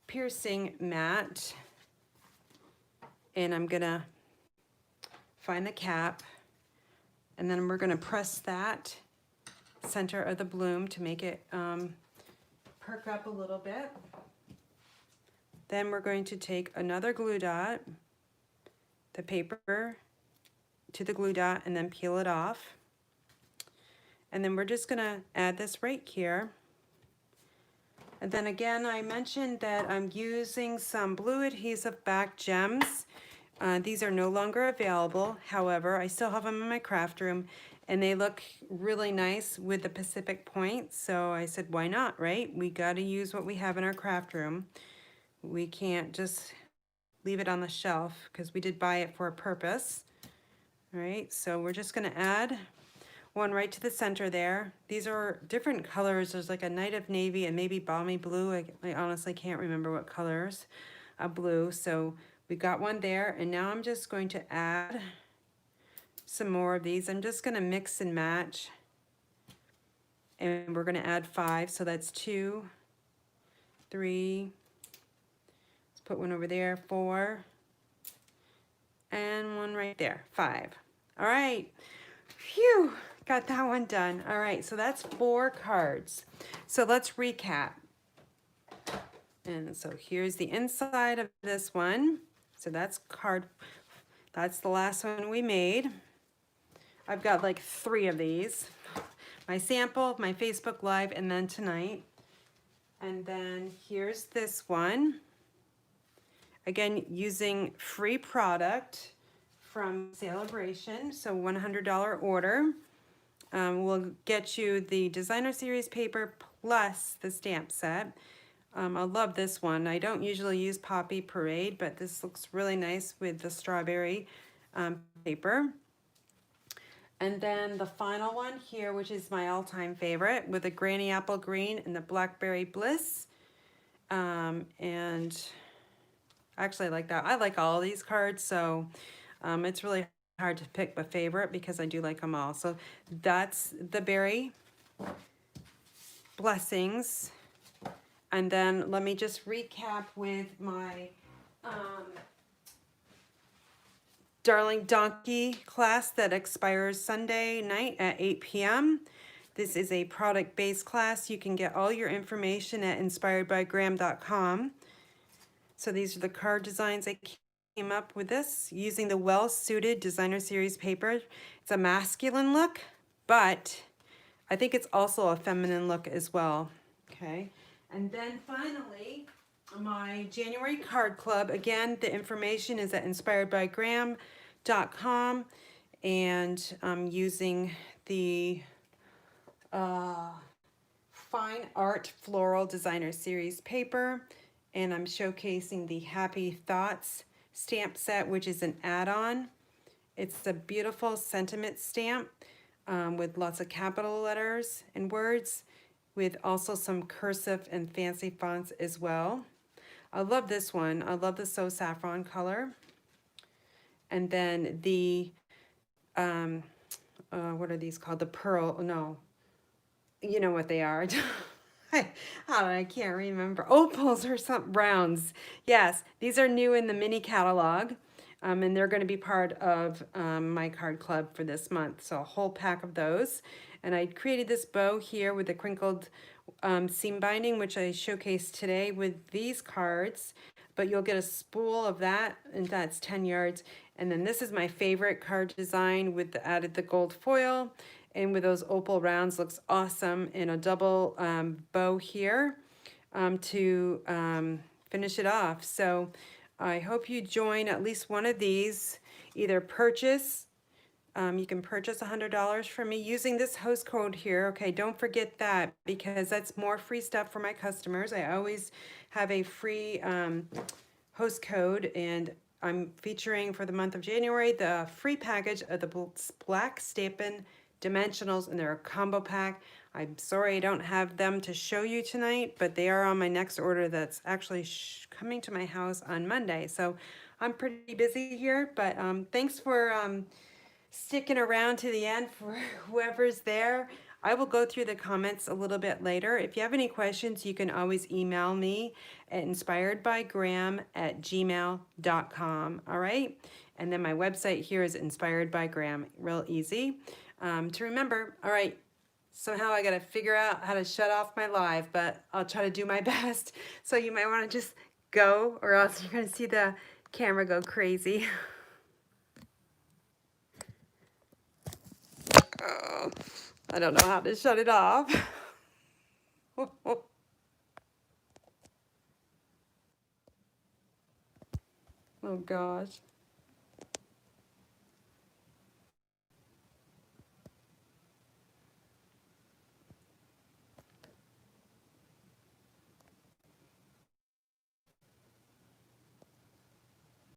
piercing mat and I'm gonna find the cap, and then we're gonna press that center of the bloom to make it perk up a little bit. Then we're going to take another glue dot, the paper to the glue dot, and then peel it off. And then we're just gonna add this right here. And then again, I mentioned that I'm using some blue adhesive back gems. These are no longer available. However, I still have them in my craft room and they look really nice with the Pacific Point. So I said, why not, right? We gotta use what we have in our craft room. We can't just leave it on the shelf because we did buy it for a purpose. All right, so we're just gonna add one right to the center there. These are different colors. There's like a night of navy and maybe balmy blue. I honestly can't remember what colors of blue. So we got one there, and now I'm just going to add some more of these. I'm just gonna mix and match. And we're gonna add 5, so that's 2, 3, let's put one over there, 4, and one right there, 5. All right, phew. Got that one done. All right, so that's 4 cards. So let's recap. And so here's the inside of this one. So that's the last one we made. I've got like 3 of these. My sample, my Facebook Live, and then tonight. And then here's this one. Again, using free product from Celebration, so $100 order. We'll get you the designer series paper plus the stamp set. I love this one. I don't usually use Poppy Parade, but this looks really nice with the strawberry paper. And then the final one here, which is my all-time favorite, with the Granny Apple Green and the Blackberry Bliss. And actually I like that. I like all these cards, so it's really hard to pick my favorite because I do like them all. So that's the berry blessings. And then let me just recap with my Darling Donkey class that expires Sunday night at 8 p.m. This is a product-based class. You can get all your information at inspiredbygraham.com. So these are the card designs I came up with this using the well-suited designer series paper. It's a masculine look, but I think it's also a feminine look as well. Okay, and then finally my January card club. Again, the information is at inspiredbygraham.com, and I'm using the Fine Art Floral Designer Series paper, and I'm showcasing the Happy Thoughts stamp set, which is an add-on. It's a beautiful sentiment stamp with lots of capital letters and words, with also some cursive and fancy fonts as well. I love this one. I love the So Saffron color. And then the, what are these called? The pearl, no, you know what they are. I can't remember. Opals or some browns. Yes, these are new in the mini catalog, and they're going to be part of my card club for this month. So a whole pack of those. And I created this bow here with the crinkled seam binding, which I showcased today with these cards. But you'll get a spool of that, and that's 10 yards. And then this is my favorite card design with the added the gold foil. And with those opal rounds, looks awesome, in a double bow here to finish it off. So I hope you join at least one of these. Either purchase, you can purchase $100 from me using this host code here. Okay, don't forget that, because that's more free stuff for my customers. I always have a free host code, and I'm featuring for the month of January the free package of the Black Stampin Dimensionals, and they're a combo pack. I'm sorry I don't have them to show you tonight, but they are on my next order that's actually coming to my house on Monday. So I'm pretty busy here, but thanks for sticking around to the end for whoever's there. I will go through the comments a little bit later. If you have any questions, you can always email me at inspiredbygram@gmail.com. All right. And then my website here is Inspired by Gram. Real easy to remember. All right. Somehow I got to figure out how to shut off my live, but I'll try to do my best. So you might want to just go, or else you're going to see the camera go crazy. Oh, I don't know how to shut it off. Oh gosh.